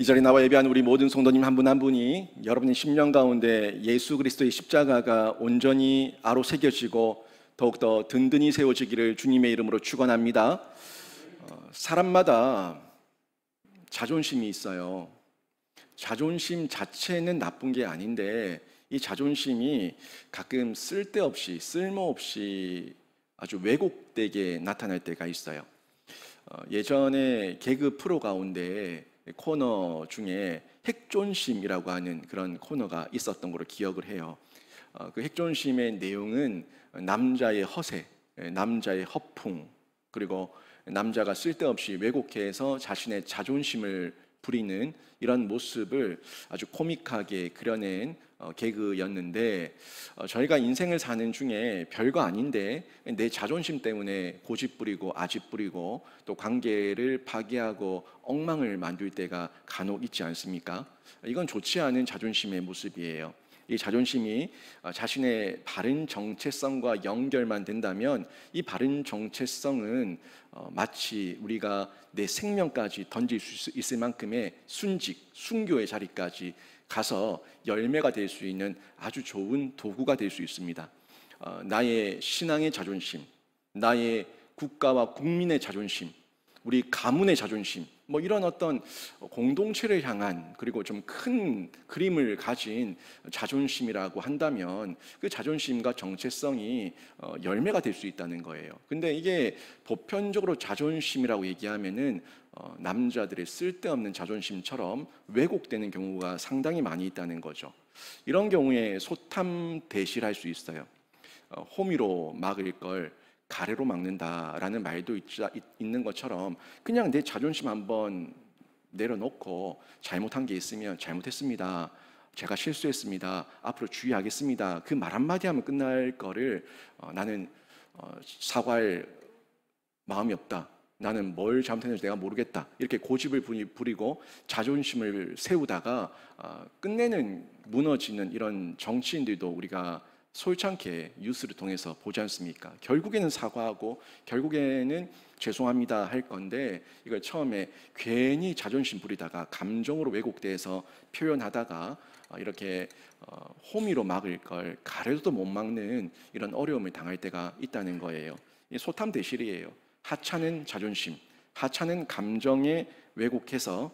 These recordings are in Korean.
이 자리에 나와 예배한 우리 모든 성도님 한 분 한 분이 여러분의 심령 가운데 예수 그리스도의 십자가가 온전히 아로 새겨지고 더욱더 든든히 세워지기를 주님의 이름으로 축원합니다. 사람마다 자존심이 있어요. 자존심 자체는 나쁜 게 아닌데 이 자존심이 가끔 쓸데없이 쓸모없이 아주 왜곡되게 나타날 때가 있어요. 예전에 개그 프로 가운데 코너 중에 핵존심이라고 하는 그런 코너가 있었던 걸로 기억을 해요. 그 핵존심의 내용은 남자의 허세, 남자의 허풍, 그리고 남자가 쓸데없이 왜곡해서 자신의 자존심을 부리는 이런 모습을 아주 코믹하게 그려낸 개그였는데, 저희가 인생을 사는 중에 별거 아닌데 내 자존심 때문에 고집 부리고 아집 부리고 또 관계를 파괴하고 엉망을 만들 때가 간혹 있지 않습니까? 이건 좋지 않은 자존심의 모습이에요. 이 자존심이 자신의 바른 정체성과 연결만 된다면 이 바른 정체성은 마치 우리가 내 생명까지 던질 수 있을 만큼의 순직, 순교의 자리까지 가서 열매가 될 수 있는 아주 좋은 도구가 될 수 있습니다. 나의 신앙의 자존심, 나의 국가와 국민의 자존심, 우리 가문의 자존심, 뭐 이런 어떤 공동체를 향한 그리고 좀 큰 그림을 가진 자존심이라고 한다면 그 자존심과 정체성이 열매가 될 수 있다는 거예요. 근데 이게 보편적으로 자존심이라고 얘기하면은 남자들의 쓸데없는 자존심처럼 왜곡되는 경우가 상당히 많이 있다는 거죠. 이런 경우에 소탐 대실할 수 있어요. 호미로 막을 걸 가래로 막는다라는 말도 있는 것처럼 그냥 내 자존심 한번 내려놓고 잘못한 게 있으면 잘못했습니다, 제가 실수했습니다, 앞으로 주의하겠습니다, 그 말 한마디 하면 끝날 거를 나는 사과할 마음이 없다, 나는 뭘 잘못했는지 내가 모르겠다, 이렇게 고집을 부리고 자존심을 세우다가 끝내는 무너지는 이런 정치인들도 우리가 솔창게 뉴스를 통해서 보지 않습니까? 결국에는 사과하고 결국에는 죄송합니다 할 건데 이걸 처음에 괜히 자존심 부리다가 감정으로 왜곡돼서 표현하다가 이렇게 호미로 막을 걸 가래로도 못 막는 이런 어려움을 당할 때가 있다는 거예요. 이 소탐대실이에요. 하찮은 자존심, 하찮은 감정에 왜곡해서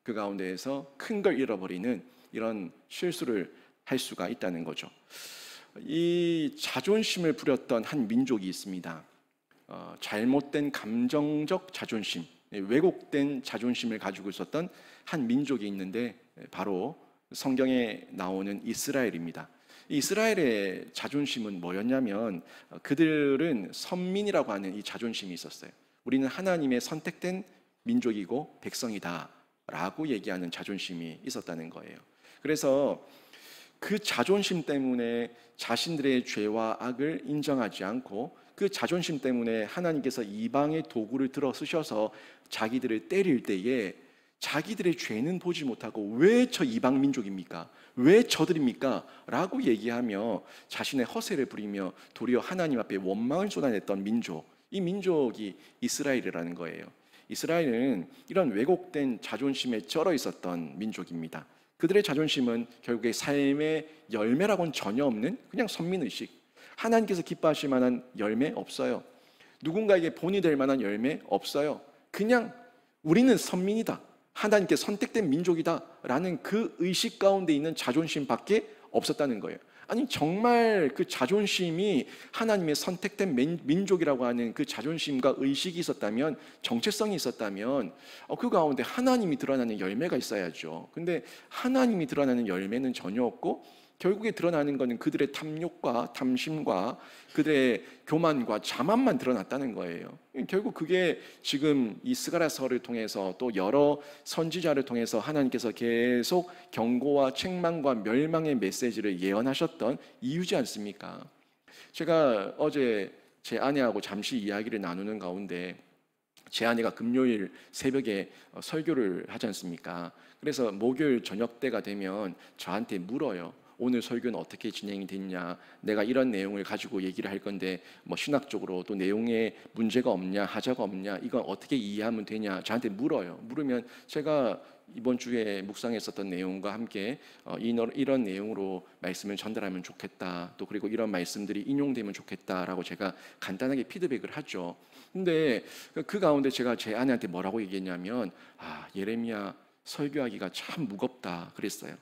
그 가운데에서 큰 걸 잃어버리는 이런 실수를 할 수가 있다는 거죠. 이 자존심을 부렸던 한 민족이 있습니다. 잘못된 감정적 자존심, 왜곡된 자존심을 가지고 있었던 한 민족이 있는데 바로 성경에 나오는 이스라엘입니다. 이스라엘의 자존심은 뭐였냐면 그들은 선민이라고 하는 이 자존심이 있었어요. 우리는 하나님의 선택된 민족이고 백성이다 라고 얘기하는 자존심이 있었다는 거예요. 그래서 그 자존심 때문에 자신들의 죄와 악을 인정하지 않고 그 자존심 때문에 하나님께서 이방의 도구를 들어 쓰셔서 자기들을 때릴 때에 자기들의 죄는 보지 못하고 왜 저 이방 민족입니까? 왜 저들입니까? 라고 얘기하며 자신의 허세를 부리며 도리어 하나님 앞에 원망을 쏟아냈던 민족, 이 민족이 이스라엘이라는 거예요. 이스라엘은 이런 왜곡된 자존심에 쩔어 있었던 민족입니다. 그들의 자존심은 결국에 삶의 열매라고는 전혀 없는 그냥 선민의식, 하나님께서 기뻐하실 만한 열매 없어요. 누군가에게 본이 될 만한 열매 없어요. 그냥 우리는 선민이다, 하나님께 선택된 민족이다 라는 그 의식 가운데 있는 자존심밖에 없었다는 거예요. 아니 정말 그 자존심이 하나님의 선택된 민족이라고 하는 그 자존심과 의식이 있었다면, 정체성이 있었다면 그 가운데 하나님이 드러나는 열매가 있어야죠. 근데 하나님이 드러나는 열매는 전혀 없고 결국에 드러나는 것은 그들의 탐욕과 탐심과 그들의 교만과 자만만 드러났다는 거예요. 결국 그게 지금 이 스가랴서를 통해서 또 여러 선지자를 통해서 하나님께서 계속 경고와 책망과 멸망의 메시지를 예언하셨던 이유지 않습니까? 제가 어제 제 아내하고 잠시 이야기를 나누는 가운데 제 아내가 금요일 새벽에 설교를 하지 않습니까? 그래서 목요일 저녁 때가 되면 저한테 물어요. 오늘 설교는 어떻게 진행이 됐냐, 내가 이런 내용을 가지고 얘기를 할 건데 뭐 신학적으로 또 내용에 문제가 없냐, 하자가 없냐, 이건 어떻게 이해하면 되냐 저한테 물어요. 물으면 제가 이번 주에 묵상했었던 내용과 함께 이런 내용으로 말씀을 전달하면 좋겠다, 또 그리고 이런 말씀들이 인용되면 좋겠다라고 제가 간단하게 피드백을 하죠. 근데 그 가운데 제가 제 아내한테 뭐라고 얘기했냐면, 예레미야 설교하기가 참 무겁다 그랬어요.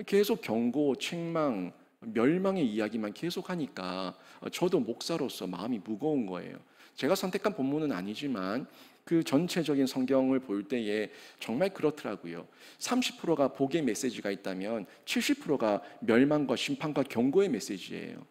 계속 경고, 책망, 멸망의 이야기만 계속 하니까 저도 목사로서 마음이 무거운 거예요. 제가 선택한 본문은 아니지만 그 전체적인 성경을 볼 때에 정말 그렇더라고요. 30%가 복의 메시지가 있다면 70%가 멸망과 심판과 경고의 메시지예요.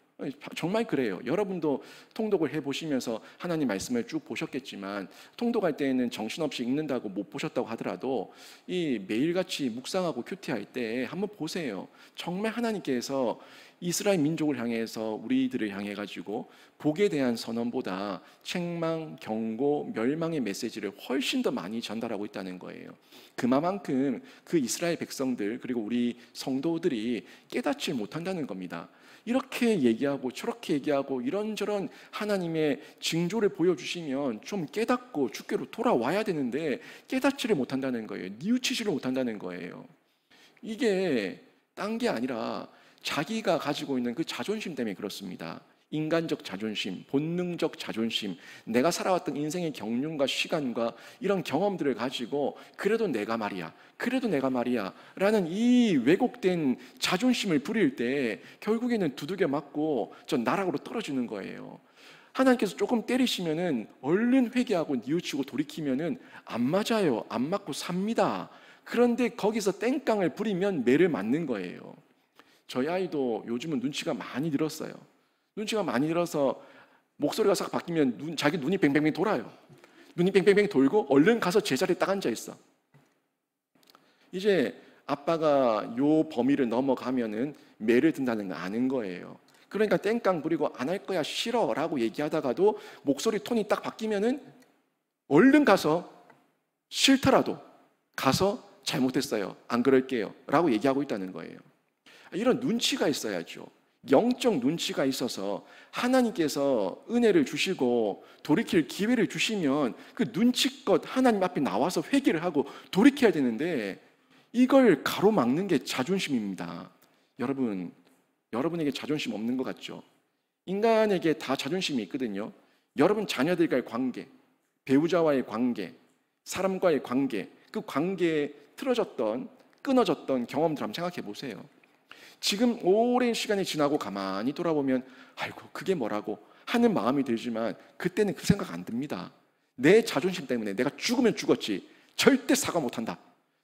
정말 그래요. 여러분도 통독을 해보시면서 하나님 말씀을 쭉 보셨겠지만, 통독할 때에는 정신없이 읽는다고 못 보셨다고 하더라도 이 매일같이 묵상하고 큐티할 때 한번 보세요. 정말 하나님께서 이스라엘 민족을 향해서 우리들을 향해 가지고 복에 대한 선언보다 책망, 경고, 멸망의 메시지를 훨씬 더 많이 전달하고 있다는 거예요. 그만큼 그 이스라엘 백성들 그리고 우리 성도들이 깨닫지 못한다는 겁니다. 이렇게 얘기하고 저렇게 얘기하고 이런저런 하나님의 징조를 보여주시면 좀 깨닫고 주께로 돌아와야 되는데 깨닫지를 못한다는 거예요. 뉘우치지를 못한다는 거예요. 이게 딴 게 아니라 자기가 가지고 있는 그 자존심 때문에 그렇습니다. 인간적 자존심, 본능적 자존심, 내가 살아왔던 인생의 경륜과 시간과 이런 경험들을 가지고 그래도 내가 말이야 라는 이 왜곡된 자존심을 부릴 때 결국에는 두들겨 맞고 저 나락으로 떨어지는 거예요. 하나님께서 조금 때리시면은 얼른 회개하고 뉘우치고 돌이키면은 안 맞아요. 안 맞고 삽니다. 그런데 거기서 땡깡을 부리면 매를 맞는 거예요. 저희 아이도 요즘은 눈치가 많이 늘었어요. 눈치가 많이 들어서 목소리가 싹 바뀌면 자기 눈이 뱅뱅뱅 돌아요. 눈이 뱅뱅뱅 돌고 얼른 가서 제자리에 딱 앉아 있어. 이제 아빠가 요 범위를 넘어가면은 매를 든다는 거 아는 거예요. 그러니까 땡깡 부리고 안 할 거야 싫어라고 얘기하다가도 목소리 톤이 딱 바뀌면은 얼른 가서 싫더라도 가서 잘못했어요. 안 그럴게요. 라고 얘기하고 있다는 거예요. 이런 눈치가 있어야죠. 영적 눈치가 있어서 하나님께서 은혜를 주시고 돌이킬 기회를 주시면 그 눈치껏 하나님 앞에 나와서 회개를 하고 돌이켜야 되는데 이걸 가로막는 게 자존심입니다. 여러분에게 자존심 없는 것 같죠? 인간에게 다 자존심이 있거든요. 여러분 자녀들과의 관계, 배우자와의 관계, 사람과의 관계, 그 관계에 틀어졌던, 끊어졌던 경험들 한번 생각해 보세요. 지금 오랜 시간이 지나고 가만히 돌아보면 아이고 그게 뭐라고 하는 마음이 들지만 그때는 그 생각 안 듭니다. 내 자존심 때문에 내가 죽으면 죽었지 절대 사과 못한다.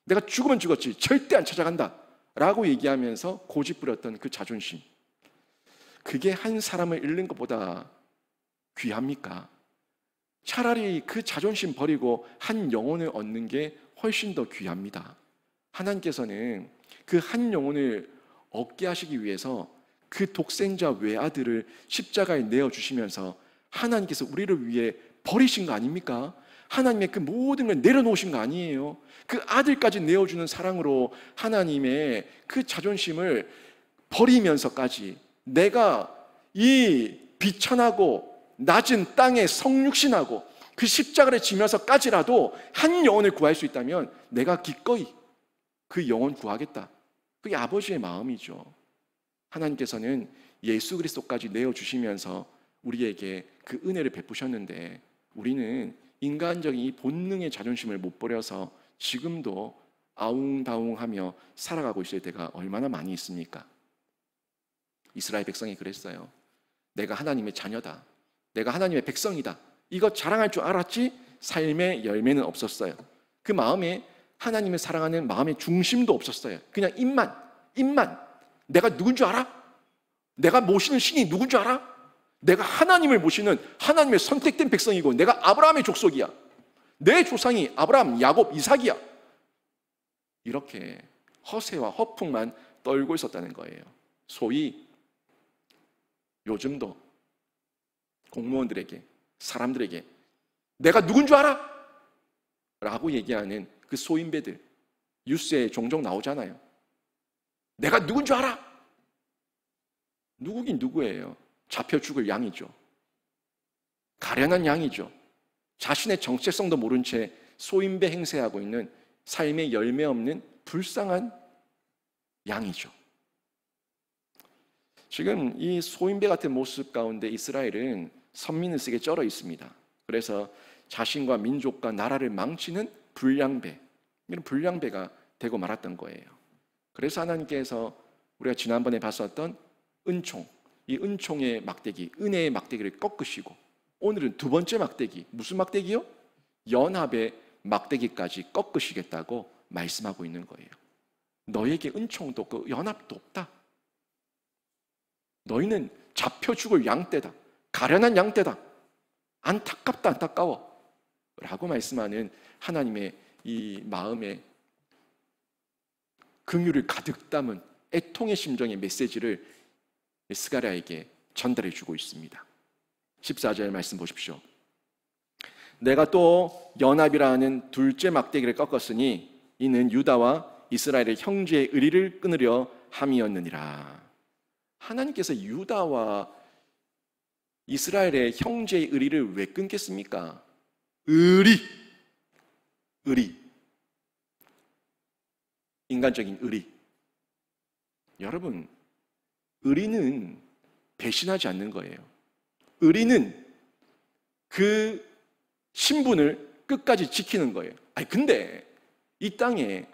내가 죽으면 죽었지 절대 안 찾아간다 라고 얘기하면서 고집부렸던 그 자존심, 그게 한 사람을 잃는 것보다 귀합니까? 차라리 그 자존심 버리고 한 영혼을 얻는 게 훨씬 더 귀합니다. 하나님께서는 그 한 영혼을 얻게 하시기 위해서 그 독생자 외아들을 십자가에 내어주시면서 하나님께서 우리를 위해 버리신 거 아닙니까? 하나님의 그 모든 걸 내려놓으신 거 아니에요? 그 아들까지 내어주는 사랑으로 하나님의 그 자존심을 버리면서까지 내가 이 비천하고 낮은 땅에 성육신하고 그 십자가를 지면서까지라도 한 영혼을 구할 수 있다면 내가 기꺼이 그 영혼 구하겠다. 그게 아버지의 마음이죠. 하나님께서는 예수 그리스도까지 내어주시면서 우리에게 그 은혜를 베푸셨는데 우리는 인간적인 이 본능의 자존심을 못 버려서 지금도 아웅다웅하며 살아가고 있을 때가 얼마나 많이 있습니까? 이스라엘 백성이 그랬어요. 내가 하나님의 자녀다. 내가 하나님의 백성이다. 이거 자랑할 줄 알았지 삶의 열매는 없었어요. 그 마음에 하나님을 사랑하는 마음의 중심도 없었어요. 그냥 입만. 내가 누군 줄 알아? 내가 모시는 신이 누군 줄 알아? 내가 하나님을 모시는 하나님의 선택된 백성이고 내가 아브라함의 족속이야. 내 조상이 아브라함, 야곱, 이삭이야. 이렇게 허세와 허풍만 떨고 있었다는 거예요. 소위 요즘도 공무원들에게, 사람들에게 내가 누군 줄 알아? 라고 얘기하는 그 소인배들 뉴스에 종종 나오잖아요. 내가 누군 줄 알아? 누구긴 누구예요? 잡혀 죽을 양이죠. 가련한 양이죠. 자신의 정체성도 모른 채 소인배 행세하고 있는 삶의 열매 없는 불쌍한 양이죠. 지금 이 소인배 같은 모습 가운데 이스라엘은 선민을 쓰게 쩔어 있습니다. 그래서 자신과 민족과 나라를 망치는 불량배, 이런 불량배가 되고 말았던 거예요. 그래서 하나님께서 우리가 지난번에 봤었던 은총, 이 은총의 막대기, 은혜의 막대기를 꺾으시고 오늘은 두 번째 막대기, 무슨 막대기요? 연합의 막대기까지 꺾으시겠다고 말씀하고 있는 거예요. 너에게 은총도 없고 연합도 없다. 너희는 잡혀 죽을 양떼다. 가련한 양떼다. 안타깝다, 안타까워 라고 말씀하는 하나님의 이 마음에 긍휼을 가득 담은 애통의 심정의 메시지를 스가랴에게 전달해 주고 있습니다. 14절 말씀 보십시오. 내가 또 연합이라는 둘째 막대기를 꺾었으니 이는 유다와 이스라엘의 형제의 의리를 끊으려 함이었느니라. 하나님께서 유다와 이스라엘의 형제의 의리를 왜 끊겠습니까? 의리. 인간적인 의리. 여러분, 의리는 배신하지 않는 거예요. 의리는 그 신분을 끝까지 지키는 거예요. 아니, 근데 이 땅에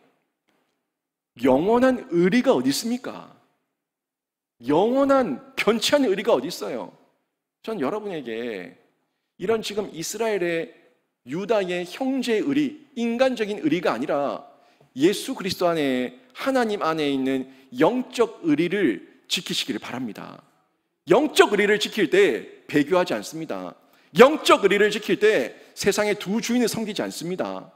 영원한 의리가 어디 있습니까? 영원한 변치 않는 의리가 어디 있어요? 전 여러분에게 이런 지금 이스라엘의 유다의 형제의 의리, 인간적인 의리가 아니라 예수 그리스도 안에 하나님 안에 있는 영적 의리를 지키시기를 바랍니다. 영적 의리를 지킬 때 배교하지 않습니다. 영적 의리를 지킬 때 세상의 두 주인을 섬기지 않습니다.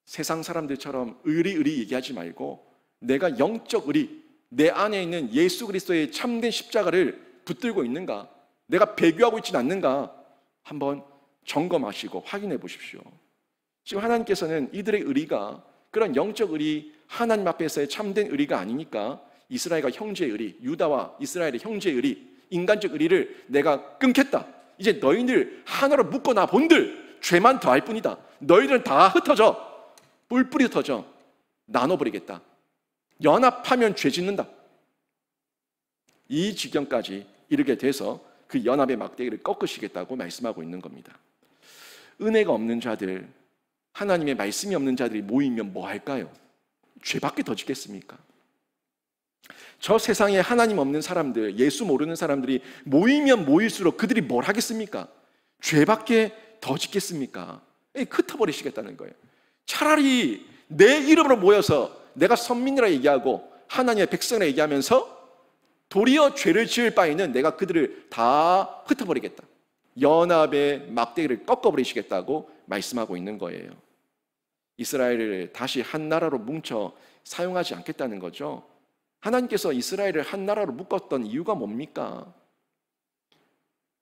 세상 사람들처럼 의리 얘기하지 말고 내가 영적 의리, 내 안에 있는 예수 그리스도의 참된 십자가를 붙들고 있는가? 내가 배교하고 있지는 않는가? 한번 점검하시고 확인해 보십시오. 지금 하나님께서는 이들의 의리가 그런 영적 의리, 하나님 앞에서의 참된 의리가 아니니까 이스라엘과 형제의 의리, 유다와 이스라엘의 형제의 의리, 인간적 의리를 내가 끊겠다. 이제 너희들 하나로 묶어놔 본들 죄만 더할 뿐이다. 너희들은 다 흩어져. 뿔뿔이 흩어져. 나눠버리겠다. 연합하면 죄 짓는다. 이 지경까지 이르게 돼서 그 연합의 막대기를 꺾으시겠다고 말씀하고 있는 겁니다. 은혜가 없는 자들, 하나님의 말씀이 없는 자들이 모이면 뭐 할까요? 죄밖에 더 짓겠습니까? 저 세상에 하나님 없는 사람들, 예수 모르는 사람들이 모이면 모일수록 그들이 뭘 하겠습니까? 죄밖에 더 짓겠습니까? 흩어버리시겠다는 거예요. 차라리 내 이름으로 모여서 내가 선민이라 얘기하고 하나님의 백성이라 얘기하면서 도리어 죄를 지을 바에는 내가 그들을 다 흩어버리겠다. 연합의 막대기를 꺾어버리시겠다고 말씀하고 있는 거예요. 이스라엘을 다시 한 나라로 뭉쳐 사용하지 않겠다는 거죠. 하나님께서 이스라엘을 한 나라로 묶었던 이유가 뭡니까?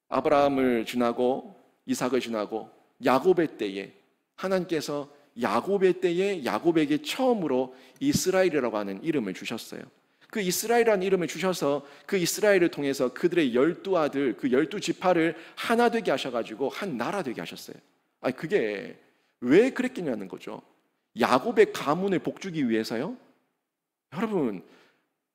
아브라함을 지나고 이삭을 지나고 야곱의 때에 하나님께서 야곱의 때에 야곱에게 처음으로 이스라엘이라고 하는 이름을 주셨어요. 그 이스라엘이라는 이름을 주셔서 그 이스라엘을 통해서 그들의 12아들, 그 12지파를 하나 되게 하셔가지고 한 나라 되게 하셨어요. 아니, 그게 왜 그랬겠냐는 거죠. 야곱의 가문을 복주기 위해서요? 여러분,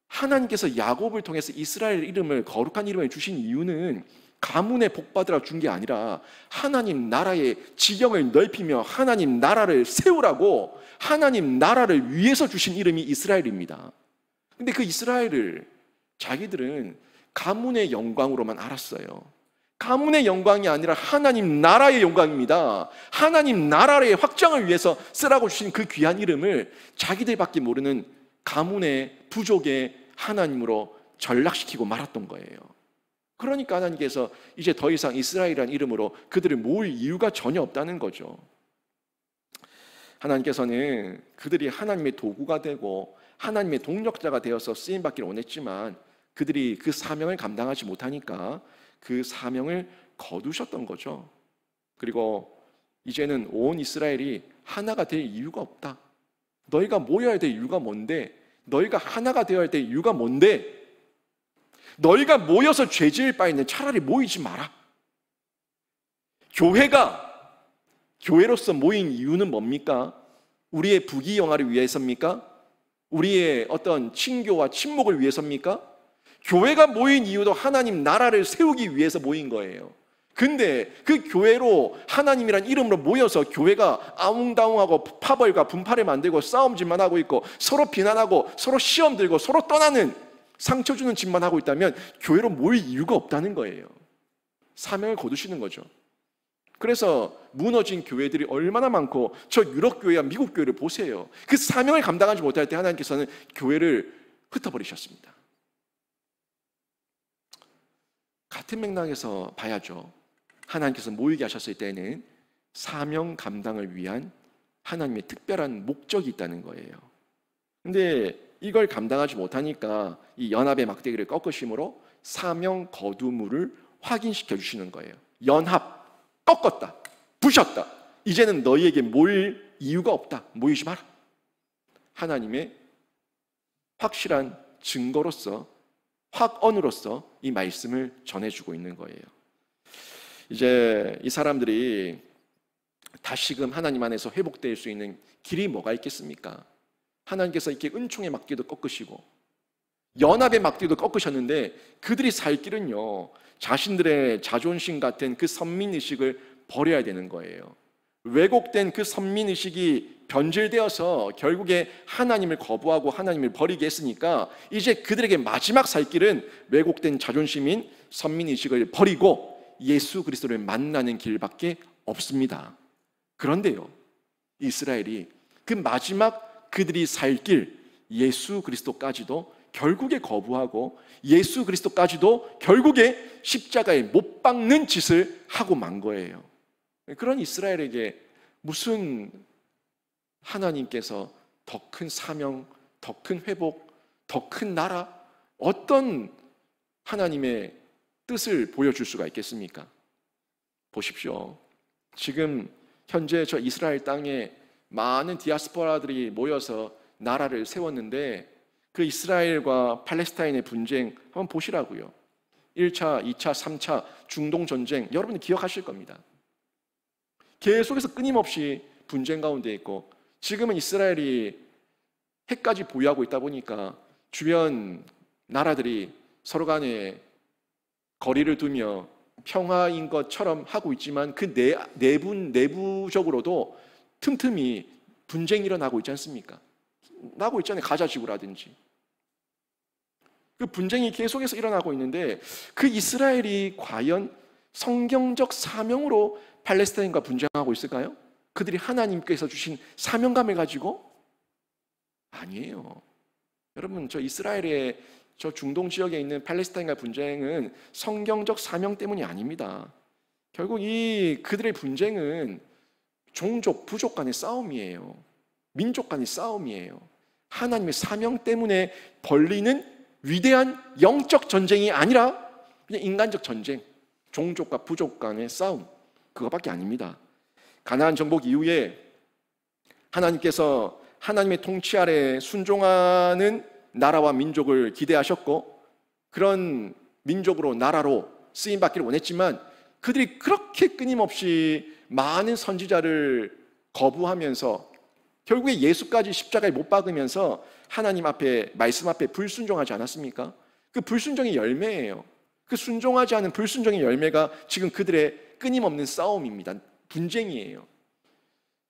하나님께서 야곱을 통해서 이스라엘 이름을 거룩한 이름을 주신 이유는 가문의 복받으라 준 게 아니라 하나님 나라의 지경을 넓히며 하나님 나라를 세우라고 하나님 나라를 위해서 주신 이름이 이스라엘입니다. 근데 그 이스라엘을 자기들은 가문의 영광으로만 알았어요. 가문의 영광이 아니라 하나님 나라의 영광입니다. 하나님 나라의 확장을 위해서 쓰라고 주신 그 귀한 이름을 자기들밖에 모르는 가문의 부족의 하나님으로 전락시키고 말았던 거예요. 그러니까 하나님께서 이제 더 이상 이스라엘이라는 이름으로 그들을 모을 이유가 전혀 없다는 거죠. 하나님께서는 그들이 하나님의 도구가 되고 하나님의 동력자가 되어서 쓰임받기를 원했지만 그들이 그 사명을 감당하지 못하니까 그 사명을 거두셨던 거죠. 그리고 이제는 온 이스라엘이 하나가 될 이유가 없다. 너희가 모여야 될 이유가 뭔데? 너희가 하나가 되어야 될 이유가 뭔데? 너희가 모여서 죄 지을 바에는 차라리 모이지 마라. 교회로서 모인 이유는 뭡니까? 우리의 부귀영화를 위해서입니까? 우리의 어떤 친교와 친목을 위해서입니까? 교회가 모인 이유도 하나님 나라를 세우기 위해서 모인 거예요. 근데 그 교회로 하나님이란 이름으로 모여서 교회가 아웅다웅하고 파벌과 분파를 만들고 싸움짓만 하고 있고 서로 비난하고 서로 시험 들고 서로 떠나는 상처 주는 짓만 하고 있다면 교회로 모일 이유가 없다는 거예요. 사명을 거두시는 거죠. 그래서 무너진 교회들이 얼마나 많고 저 유럽 교회와 미국 교회를 보세요. 그 사명을 감당하지 못할 때 하나님께서는 교회를 흩어버리셨습니다. 같은 맥락에서 봐야죠. 하나님께서 모이게 하셨을 때는 사명 감당을 위한 하나님의 특별한 목적이 있다는 거예요. 근데 이걸 감당하지 못하니까 이 연합의 막대기를 꺾으심으로 사명 거두물을 확인시켜 주시는 거예요. 연합 꺾었다, 부셨다. 이제는 너희에게 모일 이유가 없다. 모이지 마라. 하나님의 확실한 증거로서, 확언으로서 이 말씀을 전해주고 있는 거예요. 이제 이 사람들이 다시금 하나님 안에서 회복될 수 있는 길이 뭐가 있겠습니까? 하나님께서 이렇게 은총의 막대도 꺾으시고 연합의 막대도 꺾으셨는데 그들이 살 길은요, 자신들의 자존심 같은 그 선민의식을 버려야 되는 거예요. 왜곡된 그 선민의식이 변질되어서 결국에 하나님을 거부하고 하나님을 버리게 했으니까 이제 그들에게 마지막 살 길은 왜곡된 자존심인 선민의식을 버리고 예수 그리스도를 만나는 길밖에 없습니다. 그런데요, 이스라엘이 그 마지막 그들이 살 길 예수 그리스도까지도 결국에 거부하고 예수 그리스도까지도 결국에 십자가에 못 박는 짓을 하고 만 거예요. 그런 이스라엘에게 무슨 하나님께서 더 큰 사명, 더 큰 회복, 더 큰 나라, 어떤 하나님의 뜻을 보여줄 수가 있겠습니까? 보십시오. 지금 현재 저 이스라엘 땅에 많은 디아스포라들이 모여서 나라를 세웠는데 그 이스라엘과 팔레스타인의 분쟁 한번 보시라고요. 1차, 2차, 3차 중동 전쟁 여러분이 기억하실 겁니다. 계속해서 끊임없이 분쟁 가운데 있고 지금은 이스라엘이 핵까지 보유하고 있다 보니까 주변 나라들이 서로 간에 거리를 두며 평화인 것처럼 하고 있지만 그 내부적으로도 틈틈이 분쟁이 일어나고 있지 않습니까? 나고 있잖아요. 가자 지구라든지. 그 분쟁이 계속해서 일어나고 있는데 그 이스라엘이 과연 성경적 사명으로 팔레스타인과 분쟁하고 있을까요? 그들이 하나님께서 주신 사명감을 가지고? 아니에요. 여러분, 저 이스라엘의 저 중동 지역에 있는 팔레스타인과 분쟁은 성경적 사명 때문이 아닙니다. 결국 이 그들의 분쟁은 종족, 부족 간의 싸움이에요. 민족 간의 싸움이에요. 하나님의 사명 때문에 벌리는 위대한 영적 전쟁이 아니라 그냥 인간적 전쟁, 종족과 부족 간의 싸움, 그거밖에 아닙니다. 가나안 정복 이후에 하나님께서 하나님의 통치 아래 순종하는 나라와 민족을 기대하셨고 그런 민족으로 나라로 쓰임받기를 원했지만 그들이 그렇게 끊임없이 많은 선지자를 거부하면서 결국에 예수까지 십자가에 못 박으면서 하나님 앞에 말씀 앞에 불순종하지 않았습니까? 그 불순종의 열매예요. 그 순종하지 않은 불순종의 열매가 지금 그들의 끊임없는 싸움입니다. 분쟁이에요.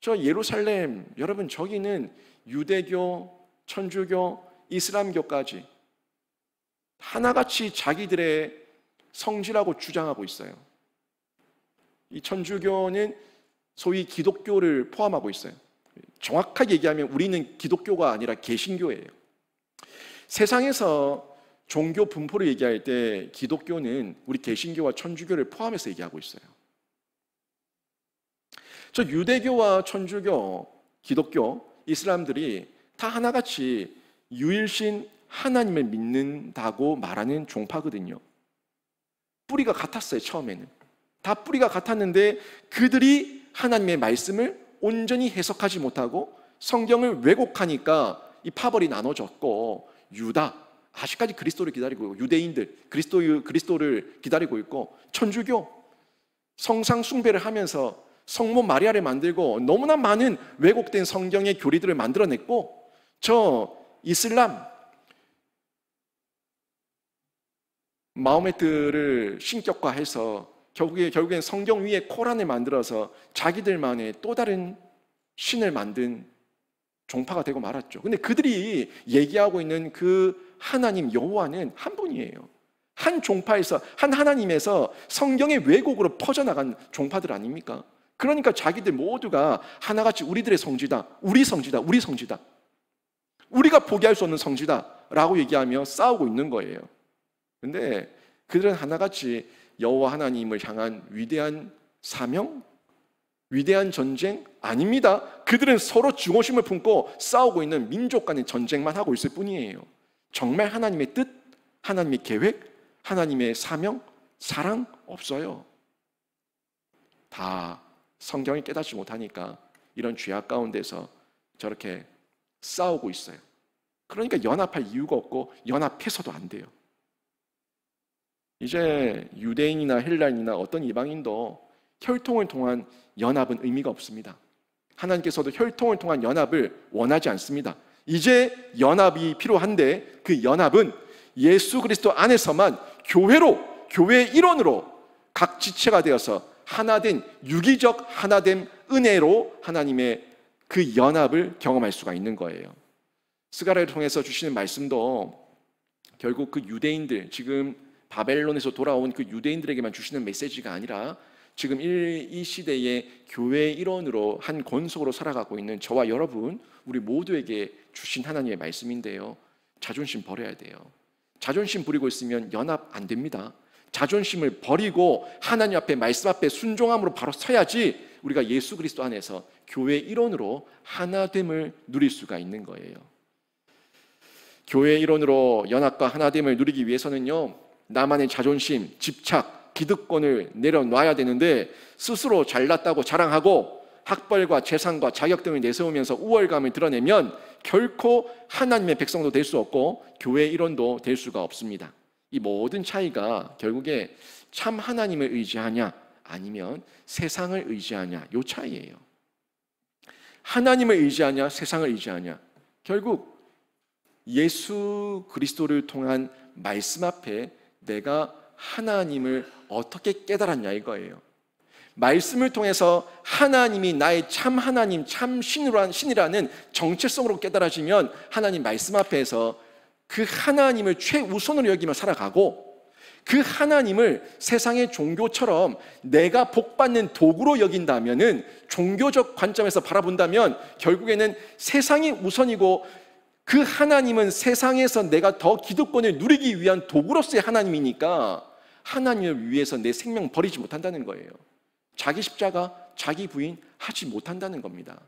저 예루살렘, 여러분 저기는 유대교, 천주교, 이슬람교까지 하나같이 자기들의 성지라고 주장하고 있어요. 이 천주교는 소위 기독교를 포함하고 있어요. 정확하게 얘기하면 우리는 기독교가 아니라 개신교예요. 세상에서 종교 분포를 얘기할 때 기독교는 우리 개신교와 천주교를 포함해서 얘기하고 있어요. 저 유대교와 천주교, 기독교, 이슬람들이 다 하나같이 유일신 하나님을 믿는다고 말하는 종파거든요. 뿌리가 같았어요. 처음에는 다 뿌리가 같았는데 그들이 하나님의 말씀을 온전히 해석하지 못하고 성경을 왜곡하니까 이 파벌이 나눠졌고 유다, 아직까지 그리스도를 기다리고 있고, 유대인들 그리스도를 기다리고 있고, 천주교 성상 숭배를 하면서 성모 마리아를 만들고 너무나 많은 왜곡된 성경의 교리들을 만들어냈고, 저 이슬람 마호메트를 신격화해서 결국엔 성경 위에 코란을 만들어서 자기들만의 또 다른 신을 만든 종파가 되고 말았죠. 근데 그들이 얘기하고 있는 그 하나님 여호와는 한 분이에요. 한 종파에서, 한 하나님에서 성경의 왜곡으로 퍼져나간 종파들 아닙니까? 그러니까 자기들 모두가 하나같이 우리들의 성지다, 우리 성지다, 우리 성지다, 우리가 포기할 수 없는 성지다 라고 얘기하며 싸우고 있는 거예요. 근데 그들은 하나같이 여호와 하나님을 향한 위대한 사명, 위대한 전쟁 아닙니다. 그들은 서로 증오심을 품고 싸우고 있는 민족 간의 전쟁만 하고 있을 뿐이에요. 정말 하나님의 뜻, 하나님의 계획, 하나님의 사명, 사랑 없어요. 다 성경을 깨닫지 못하니까 이런 죄악 가운데서 저렇게 싸우고 있어요. 그러니까 연합할 이유가 없고 연합해서도 안 돼요. 이제 유대인이나 헬라인이나 어떤 이방인도 혈통을 통한 연합은 의미가 없습니다. 하나님께서도 혈통을 통한 연합을 원하지 않습니다. 이제 연합이 필요한데 그 연합은 예수 그리스도 안에서만 교회의 일원으로 각 지체가 되어서 하나된 유기적 하나됨 은혜로 하나님의 그 연합을 경험할 수가 있는 거예요. 스가랴를 통해서 주시는 말씀도 결국 그 유대인들, 지금 바벨론에서 돌아온 그 유대인들에게만 주시는 메시지가 아니라 지금 이 시대의 교회의 일원으로 한 권속으로 살아가고 있는 저와 여러분, 우리 모두에게 주신 하나님의 말씀인데요. 자존심 버려야 돼요. 자존심 부리고 있으면 연합 안 됩니다. 자존심을 버리고 하나님 앞에, 말씀 앞에 순종함으로 바로 서야지 우리가 예수 그리스도 안에서 교회의 일원으로 하나됨을 누릴 수가 있는 거예요. 교회의 일원으로 연합과 하나됨을 누리기 위해서는요, 나만의 자존심, 집착, 기득권을 내려놔야 되는데 스스로 잘났다고 자랑하고 학벌과 재산과 자격 등을 내세우면서 우월감을 드러내면 결코 하나님의 백성도 될 수 없고 교회의 일원도 될 수가 없습니다. 이 모든 차이가 결국에 참 하나님을 의지하냐 아니면 세상을 의지하냐, 이 차이예요. 하나님을 의지하냐 세상을 의지하냐, 결국 예수 그리스도를 통한 말씀 앞에 내가 하나님을 어떻게 깨달았냐 이거예요. 말씀을 통해서 하나님이 나의 참 하나님, 참 신이라는 정체성으로 깨달아지면 하나님 말씀 앞에서 그 하나님을 최우선으로 여기며 살아가고, 그 하나님을 세상의 종교처럼 내가 복받는 도구로 여긴다면은, 종교적 관점에서 바라본다면 결국에는 세상이 우선이고 그 하나님은 세상에서 내가 더 기득권을 누리기 위한 도구로서의 하나님이니까 하나님을 위해서 내 생명 버리지 못한다는 거예요. 자기 십자가, 자기 부인 하지 못한다는 겁니다.